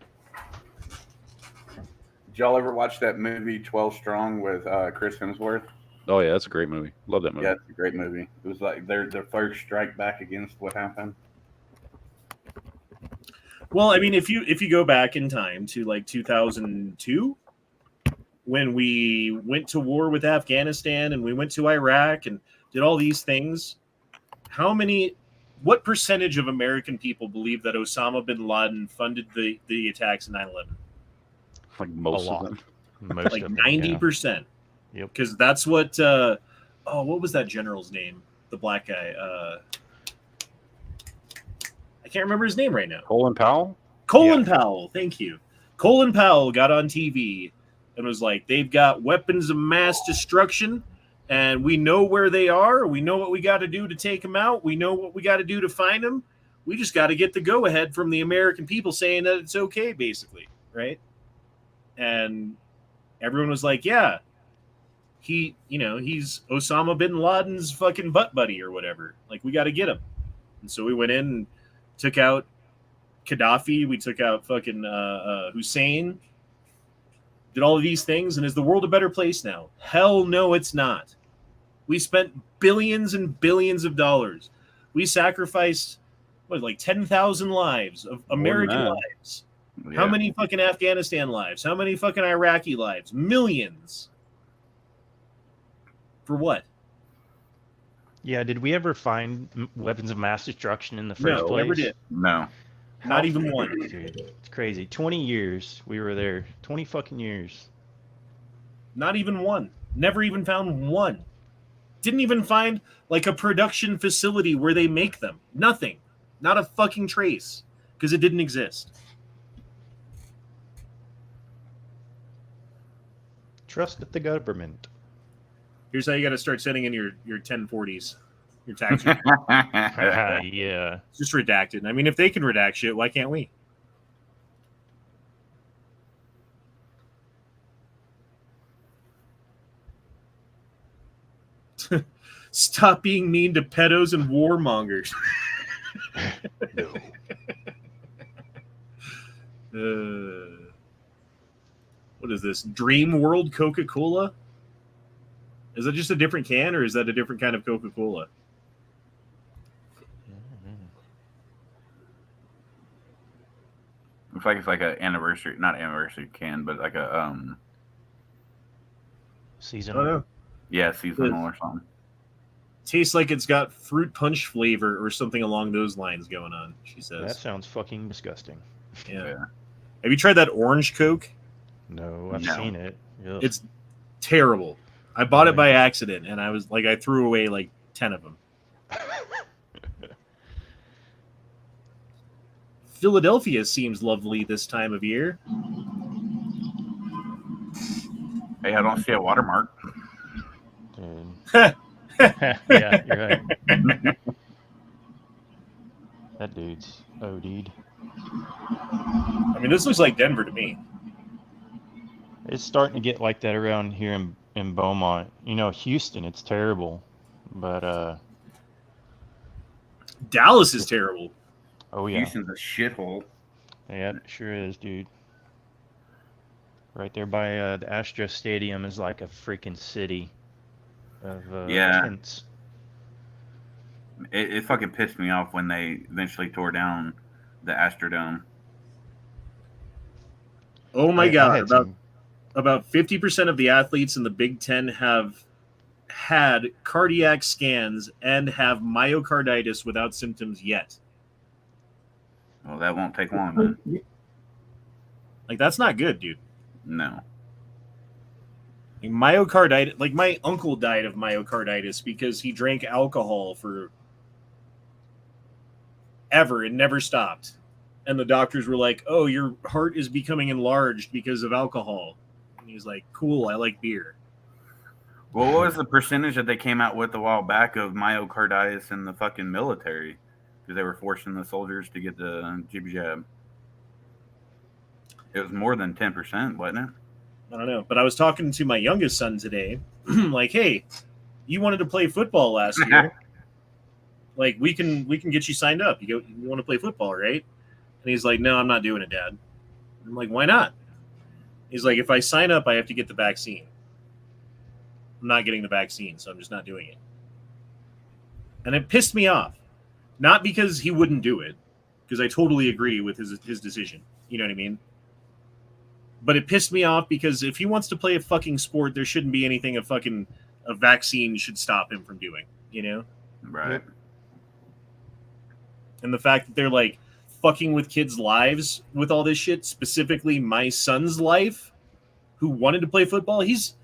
Did y'all ever watch that movie 12 Strong with Chris Hemsworth? Oh yeah, that's a great movie. Love that movie. Yeah, it's a great movie. It was like their first strike back against what happened. Well, I mean, if you go back in time to like 2002, when we went to war with Afghanistan and we went to Iraq and did all these things, what percentage of American people believe that Osama bin Laden funded the attacks in 9/11? Like most of them. Most like of them, 90%. Yep. Because that's what what was that general's name? The black guy. I can't remember his name right now. Colin Powell? Colin Powell, thank you. Colin Powell got on TV and was like, they've got weapons of mass destruction, and we know where they are. We know what we got to do to take them out. We know what we got to do to find them. We just got to get the go-ahead from the American people saying that it's okay, basically, right? And everyone was like, yeah, he's Osama bin Laden's fucking butt buddy or whatever. Like, we got to get him. And so we went in and took out Gaddafi. We took out fucking Hussein. Did all of these things. And is the world a better place now? Hell no, it's not. We spent billions and billions of dollars. We sacrificed, like 10,000 lives of American lives. Yeah. How many fucking Afghanistan lives? How many fucking Iraqi lives? Millions. For what? Yeah, did we ever find weapons of mass destruction in the first place? No, never did. No. Not even one. Dude, it's crazy. 20 years we were there. 20 fucking years. Not even one. Never even found one. Didn't even find like a production facility where they make them. Nothing. Not a fucking trace. Because it didn't exist. Trust the government. Here's how you got to start sending in your 1040s. Your tax return. Yeah. It's just redacted. I mean, if they can redact shit, why can't we? Stop being mean to pedos and warmongers. What is this? Dream World Coca-Cola? Is that just a different can, or is that a different kind of Coca-Cola? Looks like it's like an anniversary, not anniversary can, but like a seasonal. I don't know. Yeah, seasonal or something. Tastes like it's got fruit punch flavor or something along those lines going on, she says. That sounds fucking disgusting. Yeah. Have you tried that orange Coke? No, I've seen it. Ugh. It's terrible. I bought it by accident, and I threw away like 10 of them. Philadelphia seems lovely this time of year. Hey, I don't see a watermark. Yeah, you're right. That dude's OD'd. I mean, this looks like Denver to me. It's starting to get like that around here in Beaumont. You know, Houston, it's terrible. But Dallas is terrible. Oh yeah. Houston's a shithole. Yeah, it sure is, dude. Right there by the Astro Stadium is like a freaking city of tents. It fucking pissed me off when they eventually tore down the Astrodome. Oh my God! About 50% of the athletes in the Big Ten have had cardiac scans and have myocarditis without symptoms yet. Well, that won't take long then. Like, that's not good, dude. No. Like, myocarditis. Like, my uncle died of myocarditis because he drank alcohol for ever and never stopped. And the doctors were like, "Oh, your heart is becoming enlarged because of alcohol." And he's like, "Cool, I like beer." Well, what was the percentage that they came out with a while back of myocarditis in the fucking military? Because they were forcing the soldiers to get the jab. It was more than 10%, wasn't it? I don't know. But I was talking to my youngest son today. Like, hey, you wanted to play football last year. Like, we can get you signed up. You want to play football, right? And he's like, "No, I'm not doing it, Dad." I'm like, "Why not?" He's like, "If I sign up, I have to get the vaccine. I'm not getting the vaccine, so I'm just not doing it." And it pissed me off. Not because he wouldn't do it, because I totally agree with his decision. You know what I mean? But it pissed me off because if he wants to play a fucking sport, there shouldn't be anything a vaccine should stop him from doing, you know? Right. And the fact that they're like fucking with kids' lives with all this shit, specifically my son's life, who wanted to play football, he's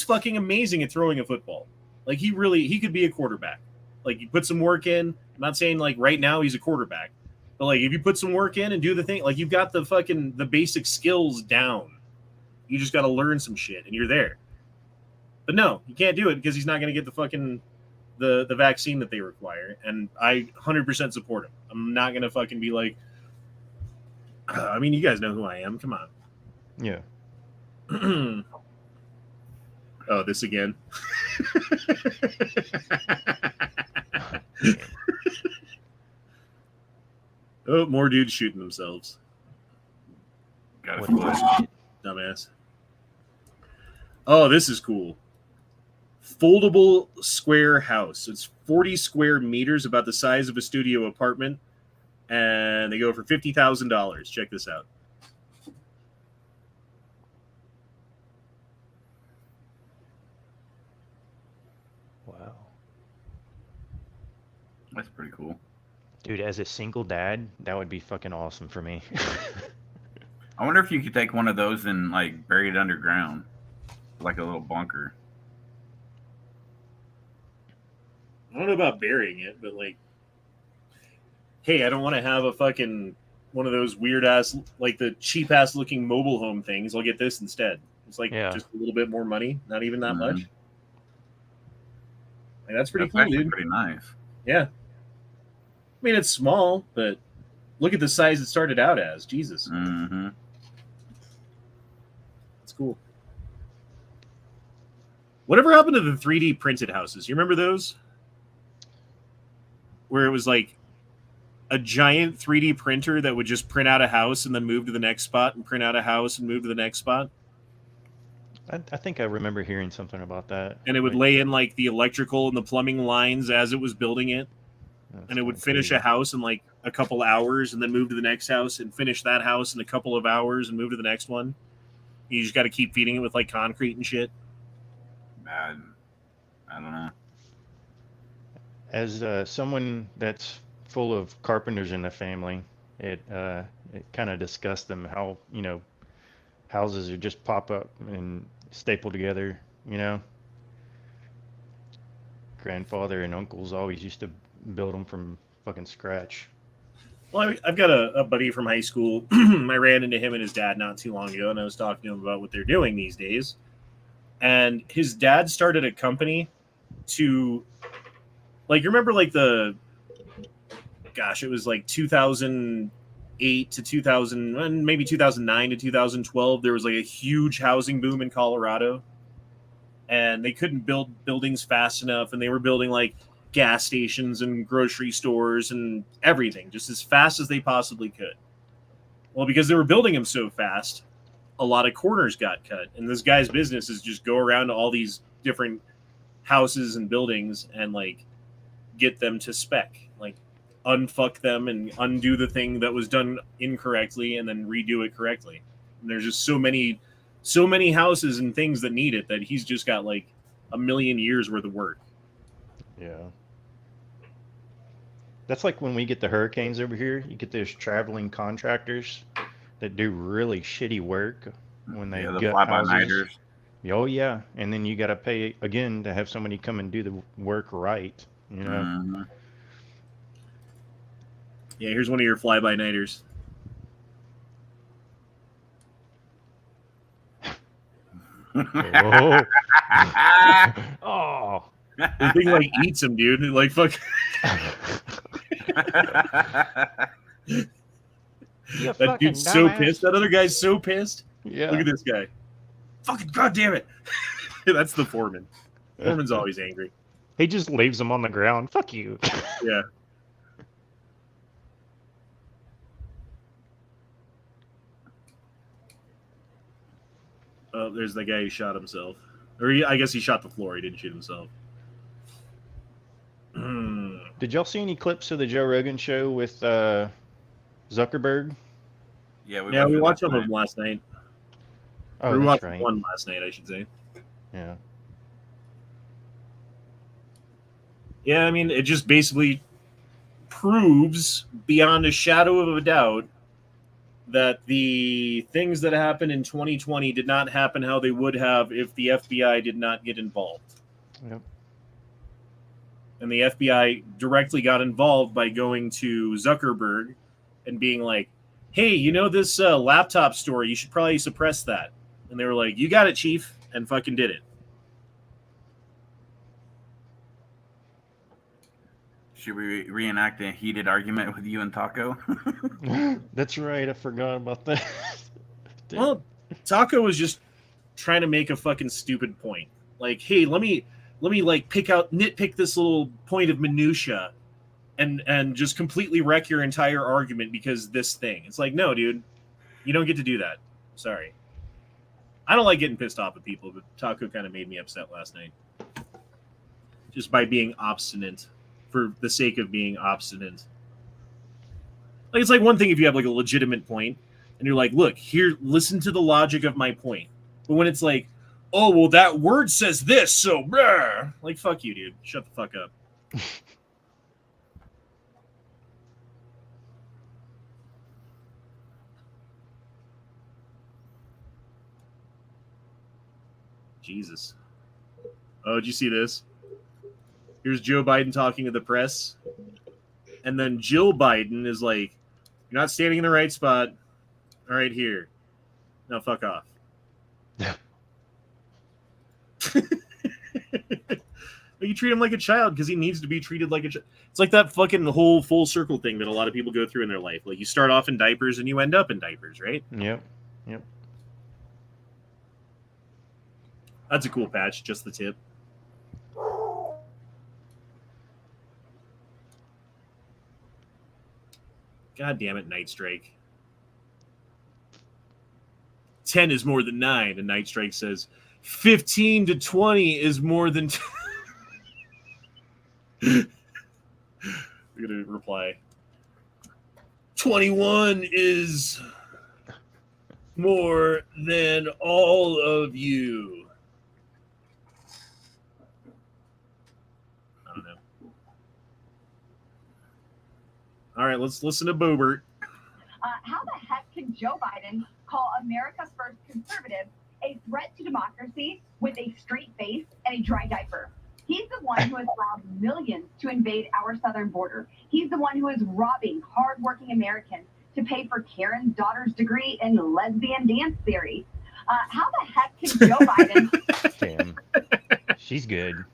fucking amazing at throwing a football. Like, he could be a quarterback. Like, you put some work in. I'm not saying like right now he's a quarterback, but like if you put some work in and do the thing, like you've got the basic skills down. You just got to learn some shit and you're there. But no, you can't do it because he's not going to get the fucking the vaccine that they require. And I 100% support him. I'm not going to fucking be like, I mean, you guys know who I am. Come on. Yeah. Oh, this again. Oh, more dudes shooting themselves. Got it. Dumbass. Oh, this is cool. Foldable square house. It's 40 square meters, about the size of a studio apartment. And they go for $50,000. Check this out. Wow. That's pretty cool. Dude, as a single dad, that would be fucking awesome for me. I wonder if you could take one of those and like bury it underground, like a little bunker. I don't know about burying it, but like, hey, I don't want to have a fucking one of those weird ass, like the cheap ass looking mobile home things. I'll get this instead. It's like just a little bit more money, not even that much. Like, that's pretty cool, dude. Pretty nice. Yeah. I mean, it's small, but look at the size it started out as. Jesus. Mm-hmm. It's cool. Whatever happened to the 3D printed houses? You remember those? Where it was like a giant 3D printer that would just print out a house and then move to the next spot and print out a house and move to the next spot. I think I remember hearing something about that. And it would lay in like the electrical and the plumbing lines as it was building it. And it would finish a house in like a couple hours and then move to the next house and finish that house in a couple of hours and move to the next one. You just got to keep feeding it with like concrete and shit. I don't know. As someone that's full of carpenters in the family, it kind of disgusts them how, you know, houses are just pop up and staple together, you know. grandfather and uncles always used to build them from fucking scratch. Well, I've got a buddy from high school. I ran into him and his dad not too long ago, and I was talking to him about what they're doing these days. And his dad started a company to, like, you remember, like, it was like 2008 to 2000, maybe 2009 to 2012. There was like a huge housing boom in Colorado, and they couldn't build buildings fast enough, and they were building like gas stations and grocery stores and everything just as fast as they possibly could. Well, because they were building them so fast, a lot of corners got cut, and this guy's business is just go around to all these different houses and buildings and like get them to spec, like unfuck them and undo the thing that was done incorrectly and then redo it correctly. And there's just so many houses and things that need it that he's just got like a million years worth of work. Yeah. That's like when we get the hurricanes over here, you get those traveling contractors that do really shitty work when they the gut fly-by-nighters. houses. Oh yeah, and then you got to pay again to have somebody come and do the work right, you know. Mm-hmm. Yeah, here's one of your fly-by-nighters. Oh. Oh. The thing like eats him, dude. Like fuck. That dude's so pissed. That other guy's so pissed. Yeah. Look at this guy. Fucking goddamn it. That's the foreman. Foreman's always angry. He just leaves him on the ground. Fuck you. Yeah. Oh, there's the guy who shot himself. Or I guess he shot the floor. He didn't shoot himself. Did y'all see any clips of the Joe Rogan show with Zuckerberg? Yeah, we watched some of them last night. Oh, we that's watched right. one last night, I should say. Yeah. Yeah, I mean, it just basically proves beyond a shadow of a doubt that the things that happened in 2020 did not happen how they would have if the FBI did not get involved. Yep. And the FBI directly got involved by going to Zuckerberg and being like, hey, you know this laptop store, you should probably suppress that. And they were like, you got it, chief, and fucking did it. Should we reenact a heated argument with you and Taco? That's right. I forgot about that. Well, Taco was just trying to make a fucking stupid point. Like, hey, let me like nitpick this little point of minutia and just completely wreck your entire argument because this thing. It's like, no, dude, you don't get to do that. Sorry. I don't like getting pissed off at people, but Taco kind of made me upset last night. Just by being obstinate for the sake of being obstinate. Like, it's like one thing if you have like a legitimate point and you're like, look, here, listen to the logic of my point. But when it's like, oh, well, that word says this, so brr. Like, fuck you, dude. Shut the fuck up. Jesus. Oh, did you see this? Here's Joe Biden talking to the press. And then Jill Biden is like, you're not standing in the right spot. All right, here. Now fuck off. But you treat him like a child because he needs to be treated like a child. It's like that fucking whole full circle thing that a lot of people go through in their life. Like, you start off in diapers and you end up in diapers, right? Yep. That's a cool patch, just the tip. God damn it, Night Strike. 10 is more than 9, and Night Strike says 15 to 20 is more than... We're going to reply. 21 is more than all of you. I don't know. All right, let's listen to Boobert. How the heck can Joe Biden call America's first conservative a threat to democracy with a straight face and a dry diaper? He's the one one who has allowed millions to invade our southern border. He's the one who is robbing hardworking Americans to pay for Karen's daughter's degree in lesbian dance theory. How the heck can Joe Biden... Damn. She's good.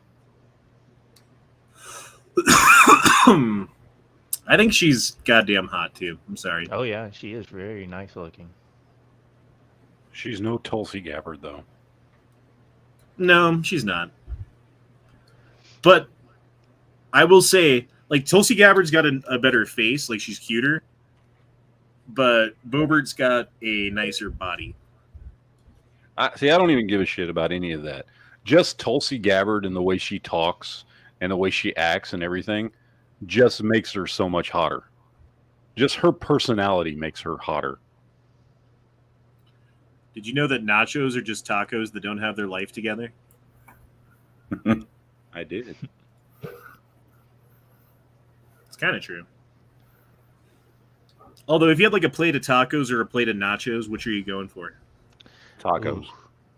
I think she's goddamn hot too. I'm sorry. Oh yeah, she is very nice looking. She's no Tulsi Gabbard though. No, she's not. But I will say, like, Tulsi Gabbard's got a better face, like she's cuter. But Boebert's got a nicer body. See, I don't even give a shit about any of that. Just Tulsi Gabbard and the way she talks and the way she acts and everything just makes her so much hotter. Just her personality makes her hotter. Did you know that nachos are just tacos that don't have their life together? I did. It's kind of true. Although, if you had like a plate of tacos or a plate of nachos, which are you going for? Tacos. Ooh,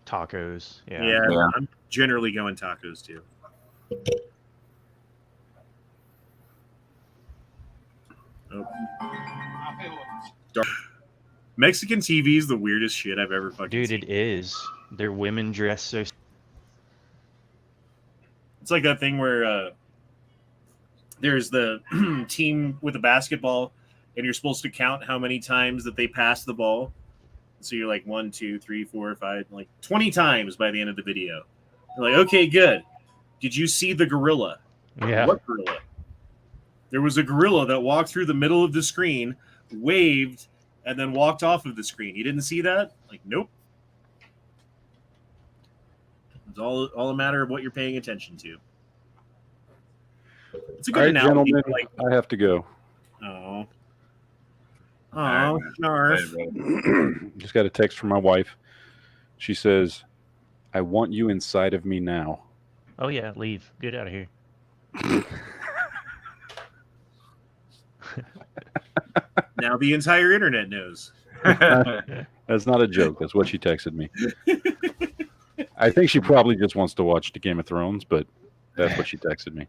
tacos. Yeah. Yeah, I'm generally going tacos too. Oh. Mexican TV is the weirdest shit I've ever fucking Dude, seen. it is. Their women dress so... It's like that thing where there's the team with a basketball, and you're supposed to count how many times that they pass the ball. So you're like 1, 2, 3, 4, 5, like 20 times by the end of the video. You're like, okay, good. Did you see the gorilla? Yeah. What gorilla? There was a gorilla that walked through the middle of the screen, waved, and then walked off of the screen. You didn't see that? Like, nope. It's all a matter of what you're paying attention to. It's a good analogy. Gentlemen, Like, I have to go. oh, All right, snarf. Just got a text from my wife. She says, I want you inside of me now. Oh yeah, leave. Get out of here. Now the entire internet knows. That's not a joke. That's what she texted me. I think she probably just wants to watch the Game of Thrones, but that's what she texted me.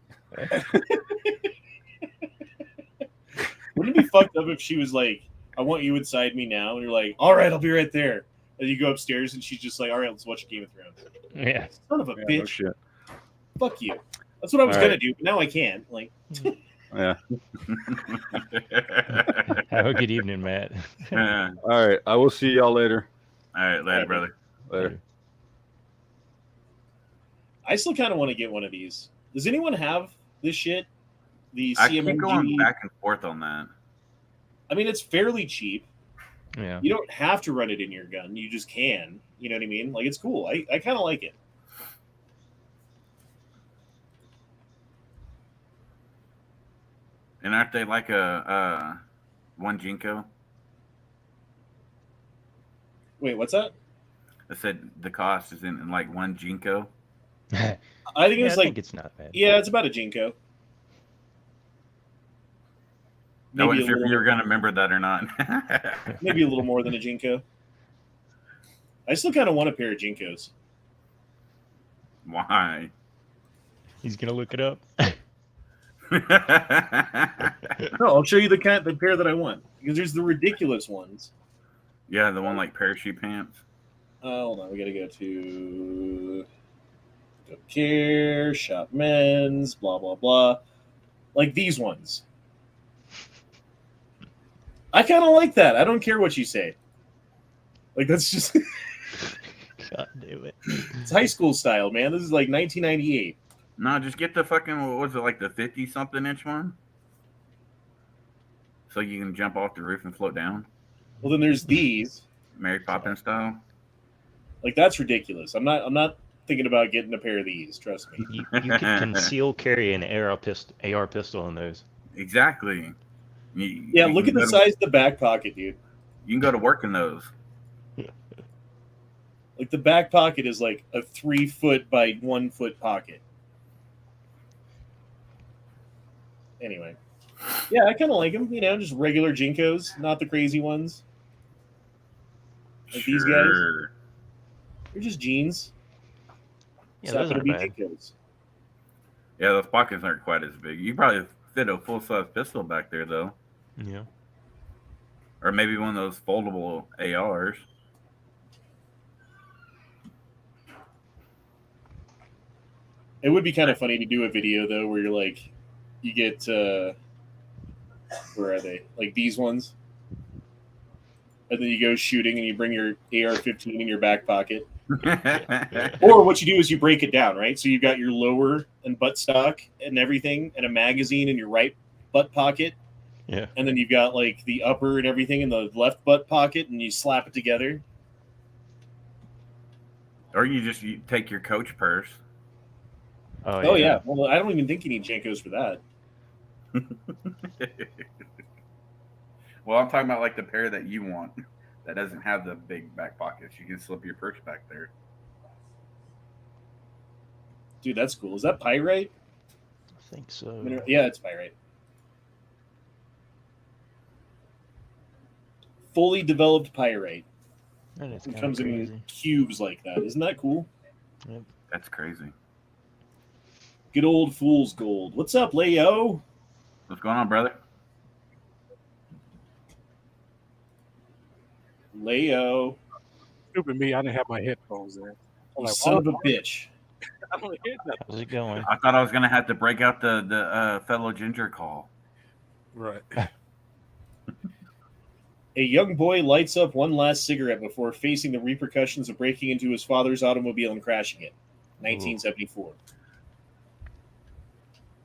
Wouldn't it be fucked up if she was like, I want you inside me now, and you're like, all right, I'll be right there. And you go upstairs, and she's just like, all right, let's watch Game of Thrones. Yeah. Son of a No bitch. shit. Fuck you. That's what I was All going right. to do, but now I can't. Like, Yeah. Have a good evening, Matt. All All right. I will see y'all later. right, later, brother. Later. I still kind of want to get one of these. Does anyone have this shit? The I keep going CMMG? back and forth on that. I mean, it's fairly cheap. Yeah. You don't have to run it in your gun. You just can. You know what I mean? Like, it's cool. I kind of like it. And aren't they like a one Jinko? Wait, what's that? I said the cost is in like one Jinko. I think it was I like, think it's not bad. yeah, it's about a Jinko. I wasn't sure if you were going to remember that or not. Maybe a little more than a Jinko. I still kind of want a pair of Jinkos. Why? He's gonna look it up. No, I'll show you the pair that I want, because there's the ridiculous ones. Yeah, the one like parachute pants. Hold on, we gotta go to care, shop men's, blah blah blah. Like these ones. I kind of like that. I don't care what you say. Like, that's just God damn it. it's high school style, man. This is like 1998. No, just get the fucking, what was it, like the 50-something inch one? So you can jump off the roof and float down? Well, then there's these. Mary Poppins style? Like, that's ridiculous. I'm not thinking about getting a pair of these. Trust me. You can conceal carry an AR pistol in those. Exactly. Yeah, You look can at the go to- size of the back pocket, dude. You can go to work in those. Like, the back pocket is like a 3-foot by 1-foot pocket. Anyway. Yeah, I kind of like them. You know, just regular Jinkos, not the crazy ones. Like these guys. Sure. They're just jeans. Yeah, Just those happen to aren't be bad. Jinkos. Yeah, those pockets aren't quite as big. You probably fit a full-size pistol back there, though. Yeah. Or maybe one of those foldable ARs. It would be kind of funny to do a video though, where you're like, you get where are they? Like these ones, and then you go shooting, and you bring your AR-15 in your back pocket. Or what you do is you break it down, right? So you've got your lower and buttstock and everything, and a magazine in your right butt pocket. Yeah. And then you've got like the upper and everything in the left butt pocket, and you slap it together. Or you take your Coach purse. Oh yeah. Well, I don't even think you need Jankos for that. Well, I'm talking about like the pair that you want that doesn't have the big back pockets. You can slip your purse back there. Dude, that's cool. Is that pyrite? I think so. Yeah, it's pyrite. Fully developed pyrite. And it's It comes crazy. in cubes like that. Isn't that cool? Yep. That's crazy. Good old fool's gold. What's up, Leo? What's going on, brother? Leo. Stupid me, I didn't have my headphones in. You son of a bitch. I don't hear nothing. How's it going? I thought I was gonna have to break out the fellow ginger call. Right. A young boy lights up one last cigarette before facing the repercussions of breaking into his father's automobile and crashing it. 1974.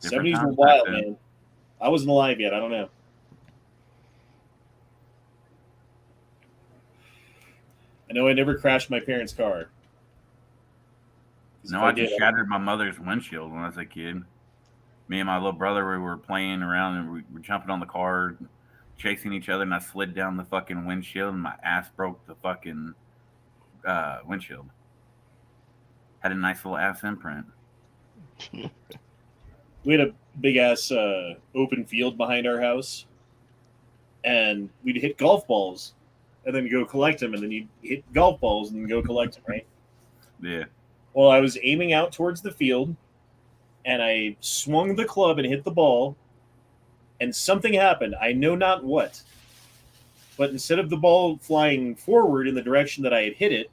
Different 70s were times wild, back then. man. I wasn't alive yet. I don't know. I know I never crashed my parents' car. 'Cause No, if I did, just shattered my mother's windshield when I was a kid. Me and my little brother, we were playing around and we were jumping on the car, chasing each other, and I slid down the fucking windshield and my ass broke the fucking windshield. Had a nice little ass imprint. We had a big ass open field behind our house, and we'd hit golf balls, and then go collect them, and then you'd hit golf balls and then go collect them, right? Yeah. Well, I was aiming out towards the field, and I swung the club and hit the ball, and something happened. I know not what, but instead of the ball flying forward in the direction that I had hit it,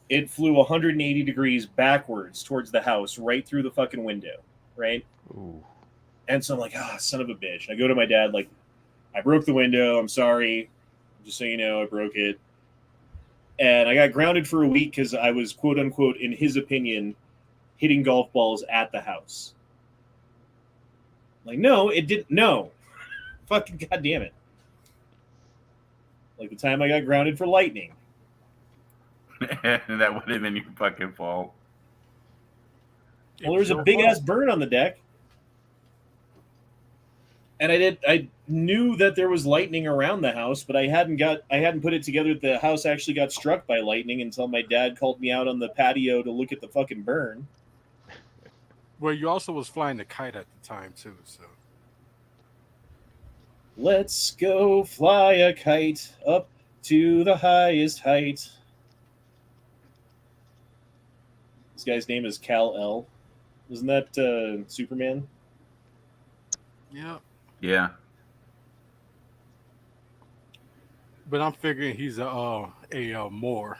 it flew 180 degrees backwards towards the house, right through the fucking window, right? Ooh. And so I'm like, son of a bitch. I go to my dad, like, I broke the window. I'm sorry. Just so you know, I broke it. And I got grounded for a week because I was, quote unquote, in his opinion, hitting golf balls at the house. Like, no, it didn't. No. Fucking goddamn it. Like the time I got grounded for lightning. That would have been your fucking fault. Well, there was a big ass burn on the deck. And I knew that there was lightning around the house, but I hadn't put it together that the house actually got struck by lightning until my dad called me out on the patio to look at the fucking burn. Well, you also was flying the kite at the time too, so. Let's go fly a kite up to the highest height. This guy's name is Kal-El. Isn't that Superman? Yeah. Yeah. But I'm figuring he's a Moor.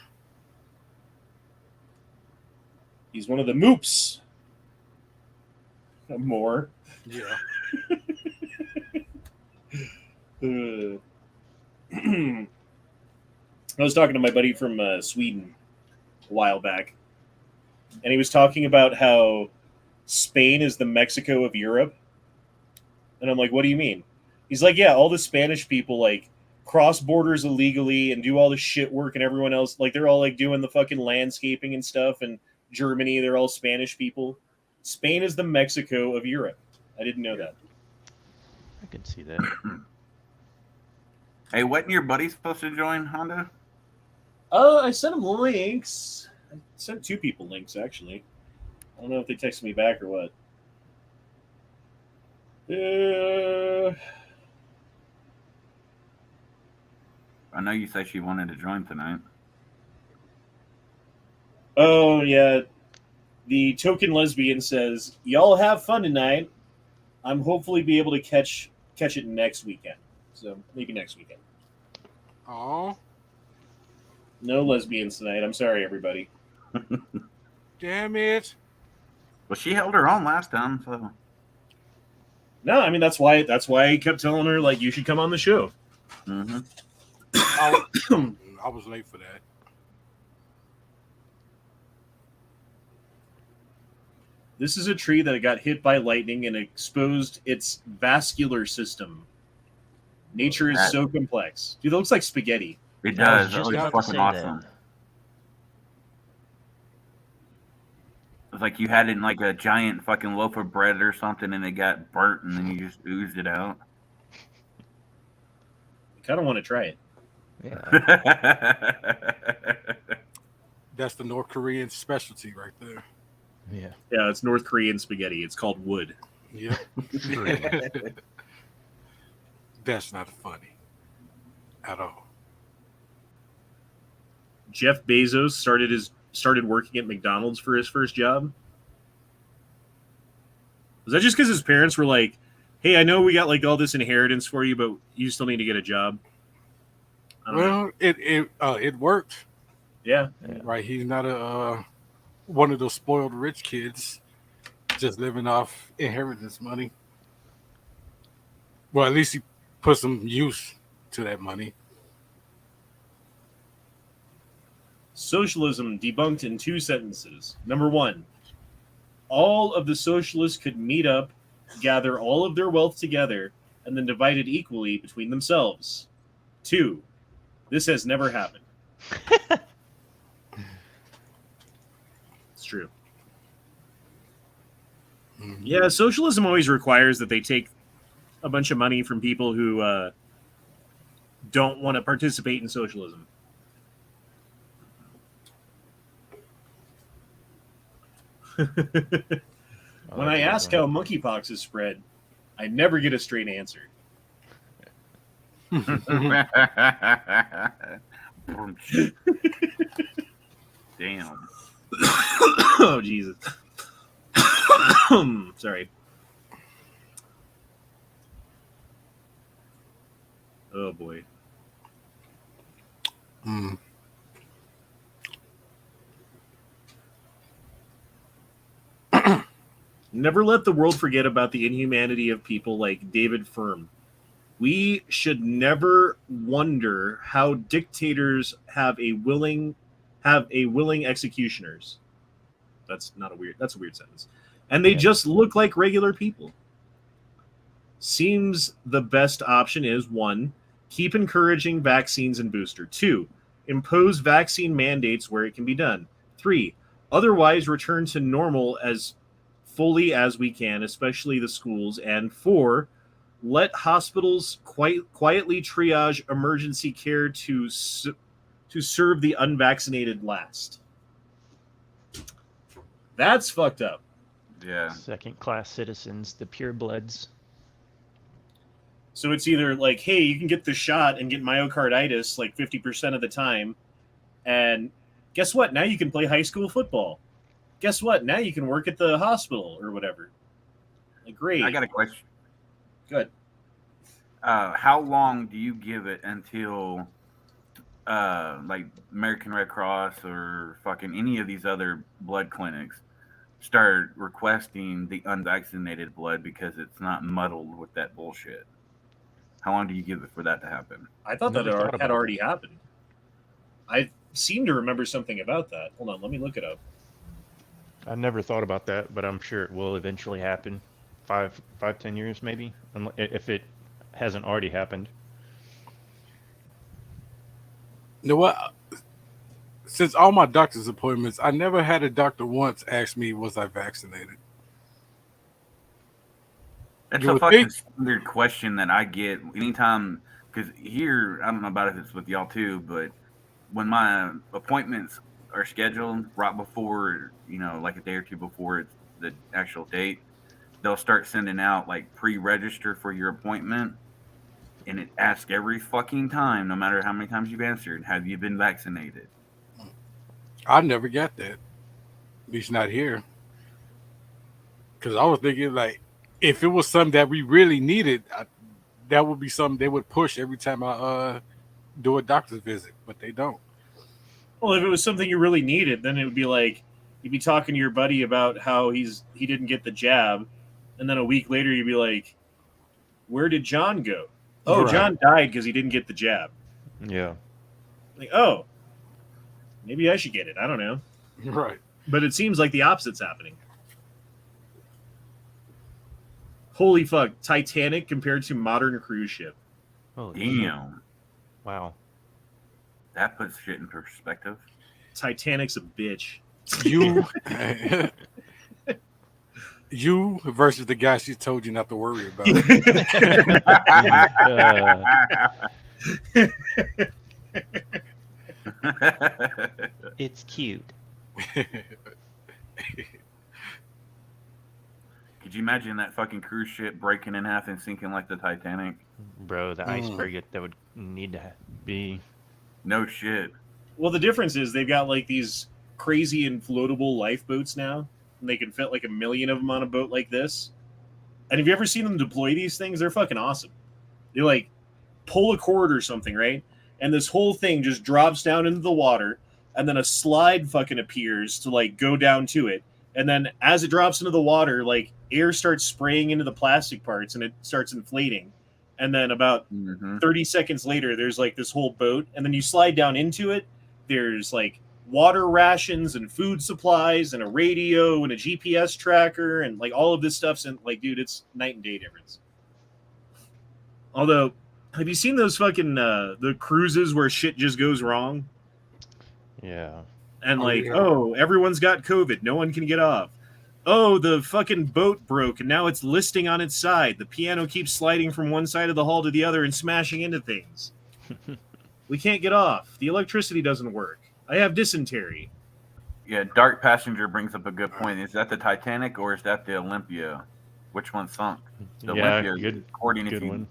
He's one of the moops. More. Yeah. I was talking to my buddy from Sweden a while back, and he was talking about how Spain is the Mexico of Europe. And I'm like, what do you mean? He's like, yeah, all the Spanish people like cross borders illegally and do all the shit work, and everyone else, like, they're all like doing the fucking landscaping and stuff. And Germany, they're all Spanish people. Spain is the Mexico of Europe. I didn't know that. I can see that. Hey, wasn't your buddy supposed to join Honda? I sent him links. I sent two people links, actually. I don't know if they texted me back or what. I know you said she wanted to join tonight. Oh, yeah. The token lesbian says, "Y'all have fun tonight. I'm hopefully be able to catch it next weekend. So maybe next weekend." Oh, No lesbians tonight. I'm sorry, everybody. damn it! Well, she held her own last time, so. No, I mean that's why I kept telling her like you should come on the show. Mm-hmm. I was late for that. This is a tree that got hit by lightning and exposed its vascular system. Nature is so complex. Dude, it looks like spaghetti. It does. That looks fucking awesome. It's like you had it in like a giant fucking loaf of bread or something, and it got burnt, and then you just oozed it out. I kind of want to try it. Yeah. That's the North Korean specialty right there. Yeah. Yeah, it's North Korean spaghetti. It's called wood. Yep. That's not funny at all. Jeff Bezos started working at McDonald's for his first job. Was that just because his parents were like, "Hey, I know we got like all this inheritance for you, but you still need to get a job"? I don't know. It worked. Yeah. Right. He's not a one of those spoiled rich kids just living off inheritance money. Well, at least he put some use to that money. Socialism debunked in 2 sentences. Number 1, all of the socialists could meet up, gather all of their wealth together, and then divide it equally between themselves. 2, this has never happened. It's true. Mm-hmm. Yeah, socialism always requires that they take a bunch of money from people who don't want to participate in socialism. When I ask how monkeypox is spread, I never get a straight answer. Damn. Oh, Jesus. Sorry. Oh, boy. Mm. Never let the world forget about the inhumanity of people like David Firm. We should never wonder how dictators have a willing executioners. That's a weird sentence. And they just look like regular people. Seems the best option is 1, keep encouraging vaccines and booster. 2, impose vaccine mandates where it can be done. 3, otherwise return to normal as fully as we can, especially the schools. And 4, let hospitals quietly triage emergency care to serve the unvaccinated last. That's fucked up. Yeah. Second-class citizens, the purebloods. So it's either like, hey, you can get the shot and get myocarditis like 50% of the time, and guess what? Now you can play high school football. Guess what? Now you can work at the hospital or whatever. Like, great. I got a question. Good. How long do you give it until like American Red Cross or fucking any of these other blood clinics start requesting the unvaccinated blood because it's not muddled with that bullshit? How long do you give it for that to happen? I thought that had already happened. I seem to remember something about that. Hold on, let me look it up. I never thought about that, but I'm sure it will eventually happen. 5-10 years maybe, if it hasn't already happened. You know what? Since all my doctor's appointments, I never had a doctor once ask me, was I vaccinated? That's a fucking standard question that I get anytime, because here, I don't know about if it's with y'all too, but when my appointments are scheduled right before, like a day or two before it's the actual date, they'll start sending out like pre-register for your appointment, and it asks every fucking time, no matter how many times you've answered, have you been vaccinated? I never got that. At least not here. Because I was thinking, like, if it was something that we really needed, that would be something they would push every time I do a doctor's visit, but they don't. Well, if it was something you really needed, then it would be like you'd be talking to your buddy about how he didn't get the jab, and then a week later you'd be like, "Where did John go?" Oh, Right. John died because he didn't get the jab. Yeah. Like, oh, maybe I should get it. I don't know. Right. But it seems like the opposite's happening. Holy fuck! Titanic compared to modern cruise ship. Oh, Damn. wow. That puts shit in perspective. Titanic's a bitch. You versus the guy she told you not to worry about. It's cute. Could you imagine that fucking cruise ship breaking in half and sinking like the Titanic? Bro, the iceberg that would need to be. No shit. Well, the difference is they've got like these crazy inflatable lifeboats now, and they can fit like 1 million of them on a boat like this. And have you ever seen them deploy these things? They're fucking awesome. They like pull a cord or something, right? And this whole thing just drops down into the water, and then a slide fucking appears to like go down to it. And then as it drops into the water, like air starts spraying into the plastic parts and it starts inflating. And then about 30 seconds later, there's like this whole boat. And then you slide down into it. There's like water rations and food supplies and a radio and a GPS tracker and like all of this stuff's in like, dude, it's night and day difference. Although, have you seen those fucking the cruises where shit just goes wrong? Yeah. And everyone's got COVID. No one can get off. Oh, the fucking boat broke and now it's listing on its side. The piano keeps sliding from one side of the hall to the other and smashing into things. We can't get off. The electricity doesn't work. I have dysentery. Yeah, Dark Passenger brings up a good point. Is that the Titanic or is that the Olympia? Which one sunk? The Olympia, good, according good one.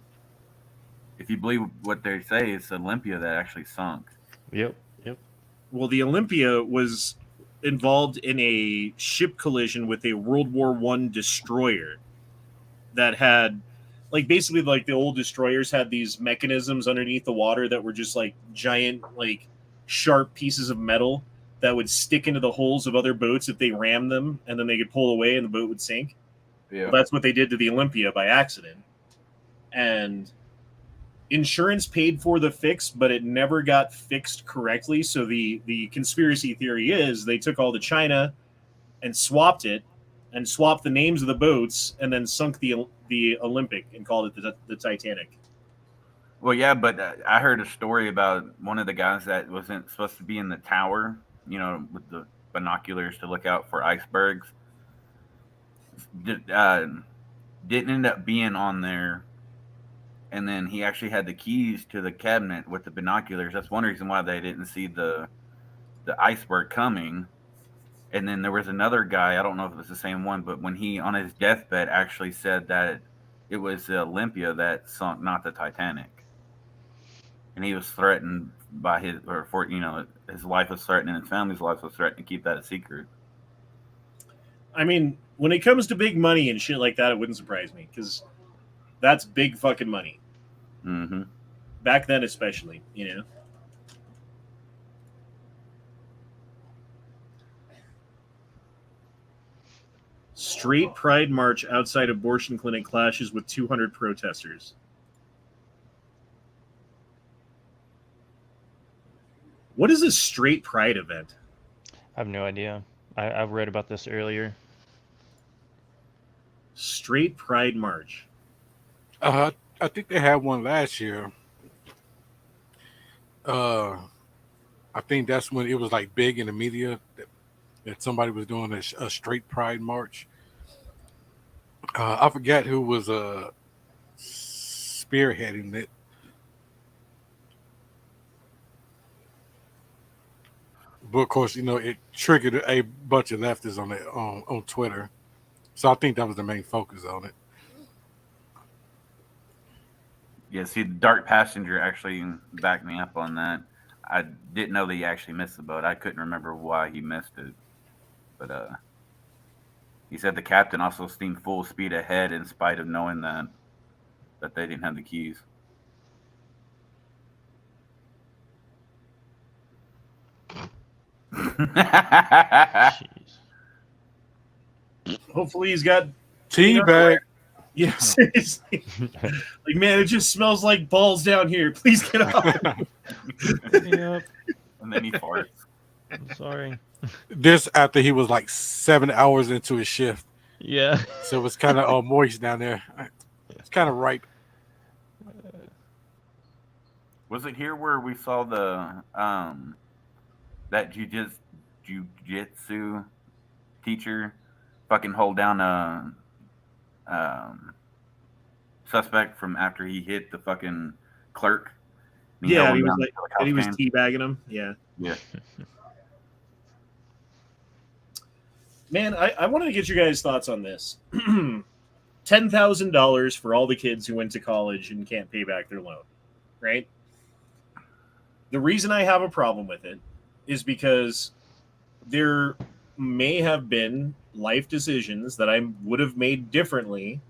If you believe what they say, it's Olympia that actually sunk. Yep. Well, the Olympia was involved in a ship collision with a World War I destroyer that had, like, basically, like, the old destroyers had these mechanisms underneath the water that were just, like, giant, like, sharp pieces of metal that would stick into the holes of other boats if they rammed them, and then they could pull away and the boat would sink. Yeah. Well, that's what they did to the Olympia by accident. And insurance paid for the fix, but it never got fixed correctly. So the conspiracy theory is they took all the China and swapped it and swapped the names of the boats and then sunk the Olympic and called it the Titanic. Well, yeah, but I heard a story about one of the guys that wasn't supposed to be in the tower, you know, with the binoculars to look out for icebergs. Didn't end up being on there. And then he actually had the keys to the cabinet with the binoculars. That's one reason why they didn't see the iceberg coming. And then there was another guy, I don't know if it was the same one, but when he, on his deathbed, actually said that it was the Olympia that sunk, not the Titanic. And he was threatened by his life was threatened and his family's life was threatened to keep that a secret. I mean, when it comes to big money and shit like that, it wouldn't surprise me because that's big fucking money. Mm-hmm. Back then, especially, you know. Straight pride march outside abortion clinic clashes with 200 protesters. What is a straight pride event? I have no idea. I've read about this earlier. Straight pride march. I think they had one last year. I think that's when it was like big in the media that somebody was doing a straight pride march. I forget who was spearheading it. But of course, you know, it triggered a bunch of leftists on Twitter. So I think that was the main focus on it. Yeah, see, the Dark Passenger actually backed me up on that. I didn't know that he actually missed the boat. I couldn't remember why he missed it. But He said the captain also steamed full speed ahead in spite of knowing that they didn't have the keys. Hopefully he's got tea bag. Yeah, seriously. Like, man, it just smells like balls down here. Please get off. Yep. And then he farts. I'm sorry. This after he was like 7 hours into his shift. Yeah. So it was kind of moist down there. It's kind of ripe. Was it here where we saw the that jujitsu teacher fucking hold down a suspect from after he hit the fucking clerk? Yeah, he was teabagging him. Yeah. Yeah. Man, I wanted to get your guys' thoughts on this. $10,000 for all the kids who went to college and can't pay back their loan, right? The reason I have a problem with it is because there may have been life decisions that I would have made differently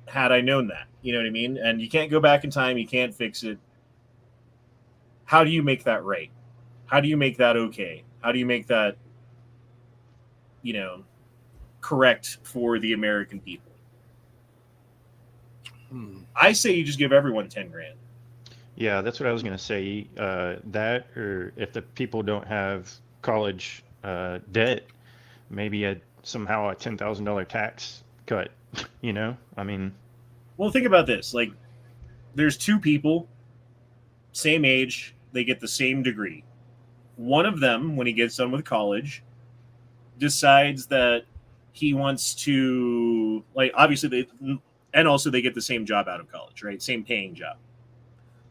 had I known that. You know what I mean? And you can't go back in time. You can't fix it. How do you make that right? How do you make that okay? How do you make that, correct for the American people? I say you just give everyone 10 grand. Yeah, that's what I was going to say. That, or if the people don't have college debt, maybe somehow a $10,000 tax cut, I mean. Well, think about this. Like, there's two people, same age, they get the same degree. One of them, when he gets done with college, decides that he wants to, like, obviously and also they get the same job out of college, right? Same paying job.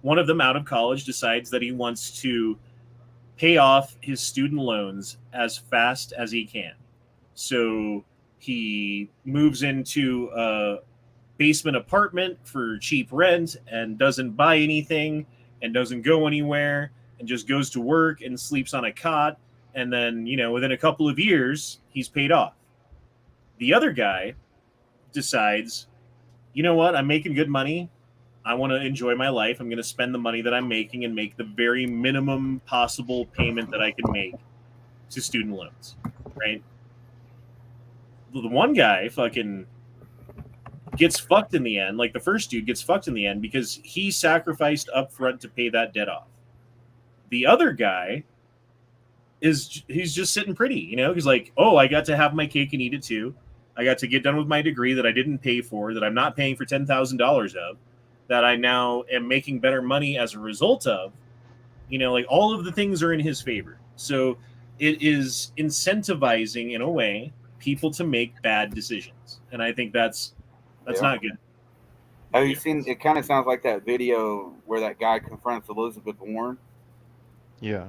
One of them out of college decides that he wants to pay off his student loans as fast as he can. So he moves into a basement apartment for cheap rent and doesn't buy anything and doesn't go anywhere and just goes to work and sleeps on a cot. And then, within a couple of years, he's paid off. The other guy decides, you know what? I'm making good money. I want to enjoy my life. I'm going to spend the money that I'm making and make the very minimum possible payment that I can make to student loans, right? The one guy fucking gets fucked in the end. Like, the first dude gets fucked in the end because he sacrificed up front to pay that debt off. The other guy he's just sitting pretty, he's like, oh, I got to have my cake and eat it too. I got to get done with my degree that I didn't pay for, that I'm not paying for $10,000 of, that I now am making better money as a result of. Like, all of the things are in his favor. So it is incentivizing, in a way, people to make bad decisions. And I think that's not good. Have you seen, it kind of sounds like that video where that guy confronts Elizabeth Warren. Yeah.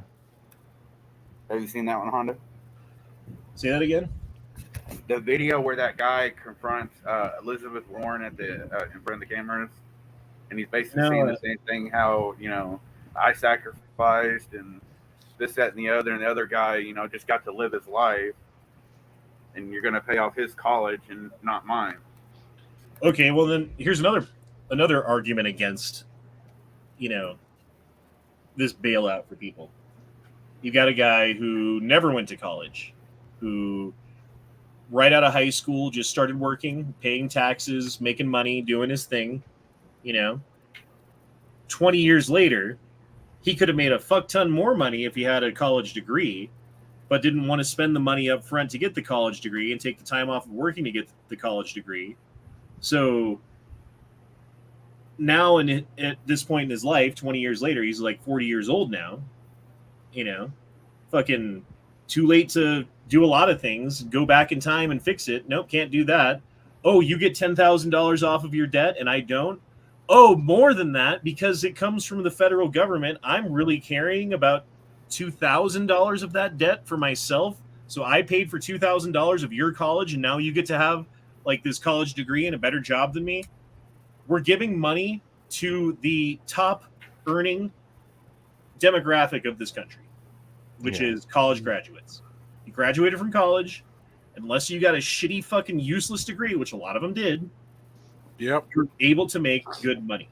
Have you seen that one, Honda? Say that again? The video where that guy confronts Elizabeth Warren at the in front of the cameras, and he's basically saying the same thing. How I sacrificed and this, that, and the other guy, just got to live his life, and you're going to pay off his college and not mine. Okay, well then here's another argument against, this bailout for people. You got a guy who never went to college, who right out of high school just started working, paying taxes, making money, doing his thing. 20 years later, he could have made a fuck ton more money if he had a college degree, but didn't want to spend the money up front to get the college degree and take the time off of working to get the college degree. So now at this point in his life, 20 years later, he's like 40 years old now. Fucking too late to do a lot of things. Go back in time and fix it. Nope, can't do that. Oh, you get $10,000 off of your debt and I don't? Oh, more than that, because it comes from the federal government. I'm really carrying about $2,000 of that debt for myself. So I paid for $2,000 of your college and now you get to have like this college degree and a better job than me. We're giving money to the top earning demographic of this country, which is college graduates. You graduated from college, unless you got a shitty fucking useless degree, which a lot of them did, Yep. you're able to make good money.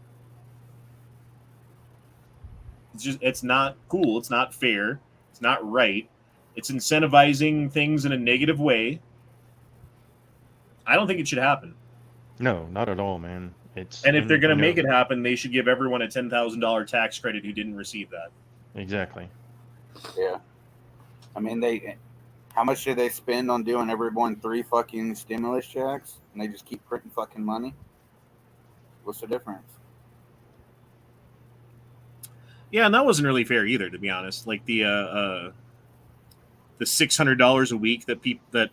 It's not cool. It's not fair. It's not right. It's incentivizing things in a negative way. I don't think it should happen. No, not at all, man. And if they're going to make it happen, they should give everyone a $10,000 tax credit who didn't receive that. Exactly. Yeah. I mean, how much did they spend on doing everyone 3 fucking stimulus checks? And they just keep printing fucking money? What's the difference? Yeah, and that wasn't really fair either, to be honest. Like the $600 a week that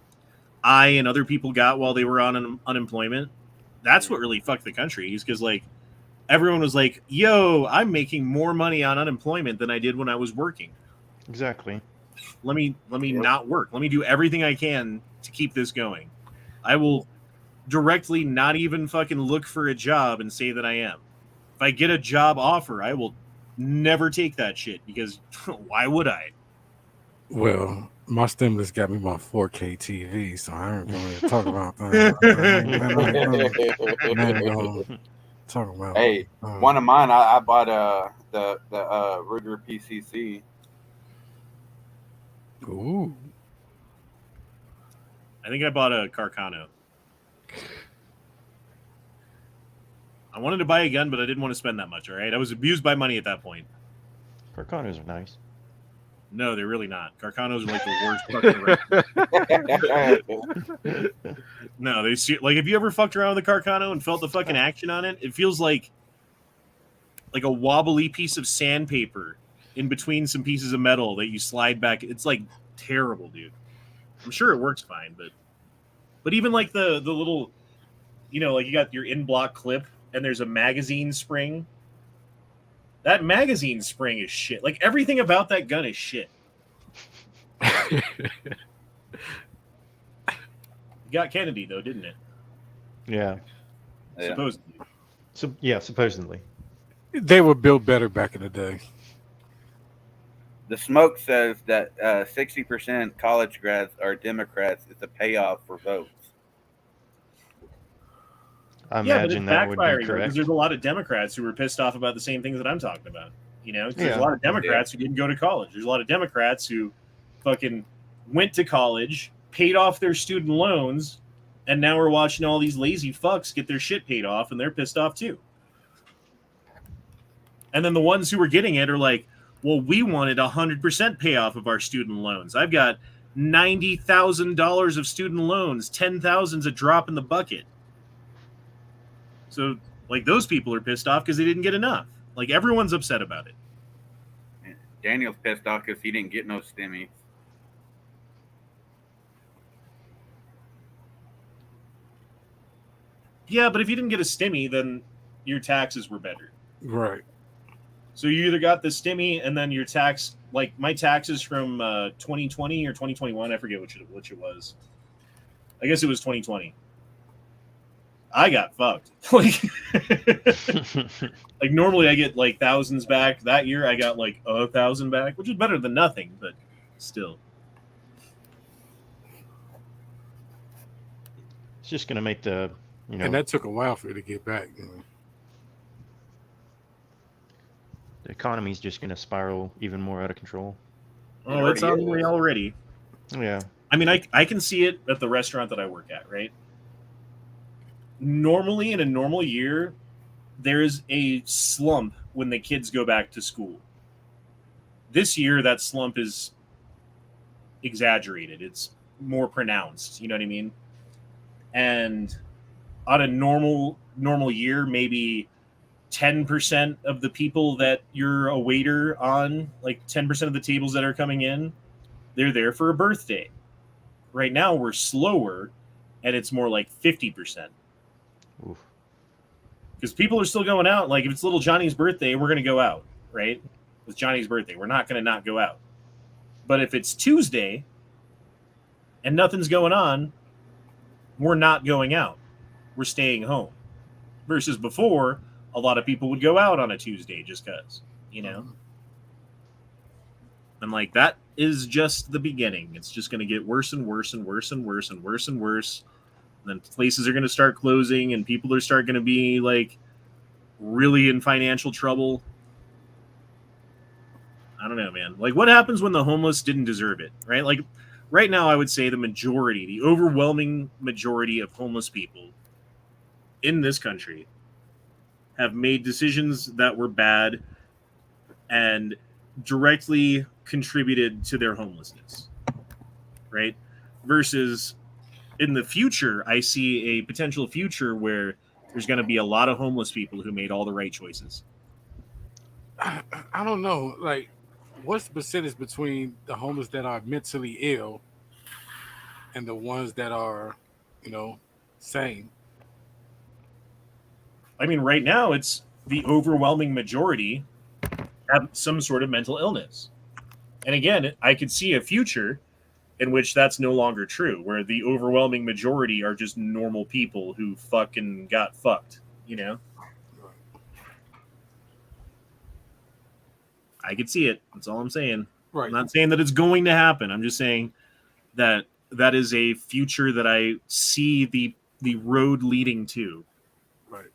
I and other people got while they were on unemployment. That's what really fucked the country. Is because like everyone was like, "Yo, I'm making more money on unemployment than I did when I was working." Exactly. Let me not work. Let me do everything I can to keep this going. I will directly not even fucking look for a job and say that I am. If I get a job offer, I will never take that shit because why would I? Well, my stimulus got me my 4K TV, so I ain't going to talk about that. I ain't gonna talk about. Hey, one of mine, I bought the Ruger PCC. Ooh. I think I bought a Carcano. I wanted to buy a gun, but I didn't want to spend that much, all right? I was abused by money at that point. Carcanos are nice. No, they're really not. Carcanos are like the worst fucking No, they see like if you ever fucked around with a Carcano and felt the fucking action on it, it feels like a wobbly piece of sandpaper in between some pieces of metal that you slide back. It's like terrible, dude. I'm sure it works fine, but even like the little, like you got your in-block clip and there's a magazine spring. That magazine spring is shit. Like everything about that gun is shit. Got Kennedy though, didn't it? Yeah. Supposedly. Supposedly. They were built better back in the day. The smoke says that 60% college grads are Democrats. It's a payoff for votes. I Yeah, but it's imagine that would be backfiring because correct. there's a lot of Democrats who were pissed off about the same things that I'm talking about. There's Yeah. a lot of Democrats who didn't go to college. There's a lot of Democrats who fucking went to college, paid off their student loans, and now we're watching all these lazy fucks get their shit paid off, and they're pissed off too. And then the ones who were getting it are like, well, we wanted 100% payoff of our student loans. I've got $90,000 of student loans. 10,000's a drop in the bucket. So, like, those people are pissed off because they didn't get enough. Like, everyone's upset about it. Daniel's pissed off because he didn't get no stimmy. Yeah, but if you didn't get a stimmy, then your taxes were better. Right. So you either got the stimmy and then your tax, like my taxes from 2020 or 2021, I forget which it was. I guess it was 2020. I got fucked. Like normally I get like thousands back. That year I got like 1,000 back, which is better than nothing, but still. It's just going to make the, And that took a while for it to get back. the economy's just going to spiral even more out of control. Oh, it's on the way already. Yeah. I mean, I can see it at the restaurant that I work at, right? Normally, in a normal year, there is a slump when the kids go back to school. This year, that slump is exaggerated. It's more pronounced. You know what I mean? And on a normal year, maybe 10% of the people that you're a waiter on, like 10% of the tables that are coming in, they're there for a birthday. Right now, we're slower, and it's more like 50%. Because people are still going out. Like, if it's little Johnny's birthday, we're going to go out, right? It's Johnny's birthday. We're not going to not go out. But if it's Tuesday and nothing's going on, we're not going out. We're staying home. Versus before, a lot of people would go out on a Tuesday just because, And like that is just the beginning. It's just going to get worse and worse and worse and worse and worse and worse. And then places are going to start closing, and people are start going to be like really in financial trouble. I don't know, man. Like, what happens when the homeless didn't deserve it, right? Like, right now, I would say the overwhelming majority of homeless people in this country have made decisions that were bad and directly contributed to their homelessness, right? Versus in the future, I see a potential future where there's going to be a lot of homeless people who made all the right choices. I don't know. Like, what's the percentage between the homeless that are mentally ill and the ones that are, sane? I mean, right now, it's the overwhelming majority have some sort of mental illness. And again, I could see a future in which that's no longer true, where the overwhelming majority are just normal people who fucking got fucked, I could see it. That's all I'm saying. Right. I'm not saying that it's going to happen. I'm just saying that that is a future that I see the road leading to. Right.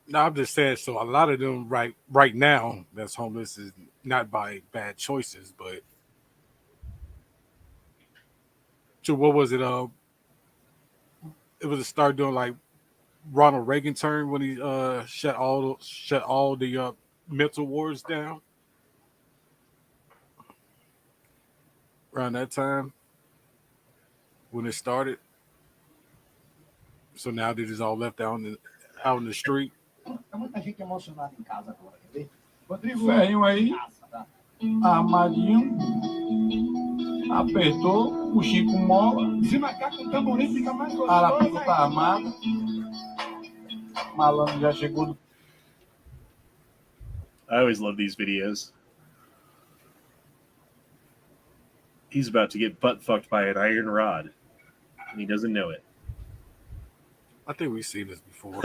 No, I'm just saying, so a lot of them right now that's homeless is not by bad choices, but so what was it? It was a start doing like Ronald Reagan turn when he shut all the mental wars down around that time when it started. So now they're just all left out in the street. Tem muita gente emocionada em casa agora, quer ver? O velhinho aí, armadinho, apertou, o Chico mola. Se marcar com tamborim fica mais gostoso. Arapuca tá armado. Malandro já chegou. I always love these videos. He's about to get butt fucked by an iron rod, and he doesn't know it. I think we've seen this before.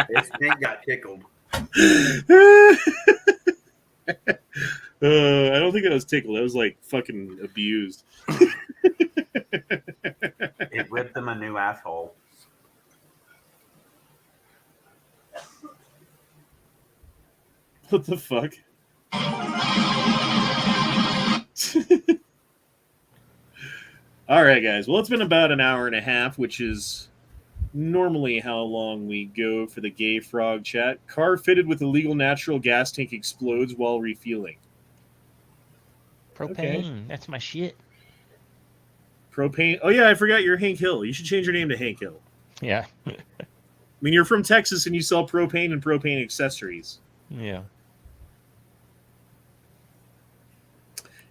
This thing got tickled. I don't think that was tickled. That was like fucking abused. It ripped him a new asshole. What the fuck? All right, guys. Well, it's been about an hour and a half, which is normally how long we go for the gay frog chat. Car fitted with illegal natural gas tank explodes while refueling. Propane. Okay. That's my shit. Propane. Oh, yeah, I forgot you're Hank Hill. You should change your name to Hank Hill. Yeah. I mean, you're from Texas and you sell propane and propane accessories. Yeah.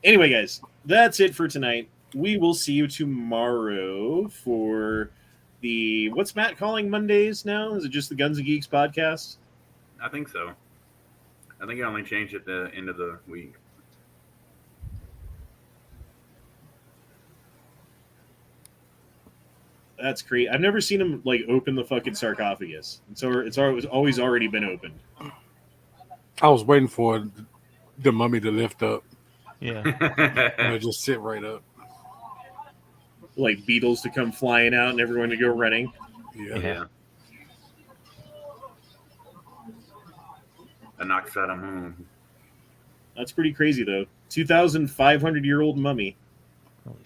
Anyway, guys, that's it for tonight. We will see you tomorrow for the... What's Matt calling Mondays now? Is it just the Guns and Geeks podcast? I think so. I think I only changed at the end of the week. That's great. I've never seen him like open the fucking sarcophagus. And so it's always already been opened. I was waiting for the mummy to lift up. Yeah. And it just sit right up. Like beetles to come flying out and everyone to go running. Yeah. That's pretty crazy, though. 2,500-year-old mummy.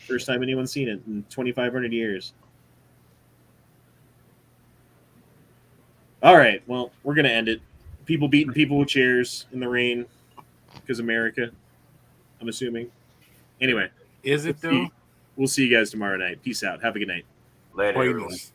First time anyone's seen it in 2,500 years. All right, well, we're going to end it. People beating people with chairs in the rain because America, I'm assuming. Anyway. Is it, though? We'll see you guys tomorrow night. Peace out. Have a good night. Later, Pointless.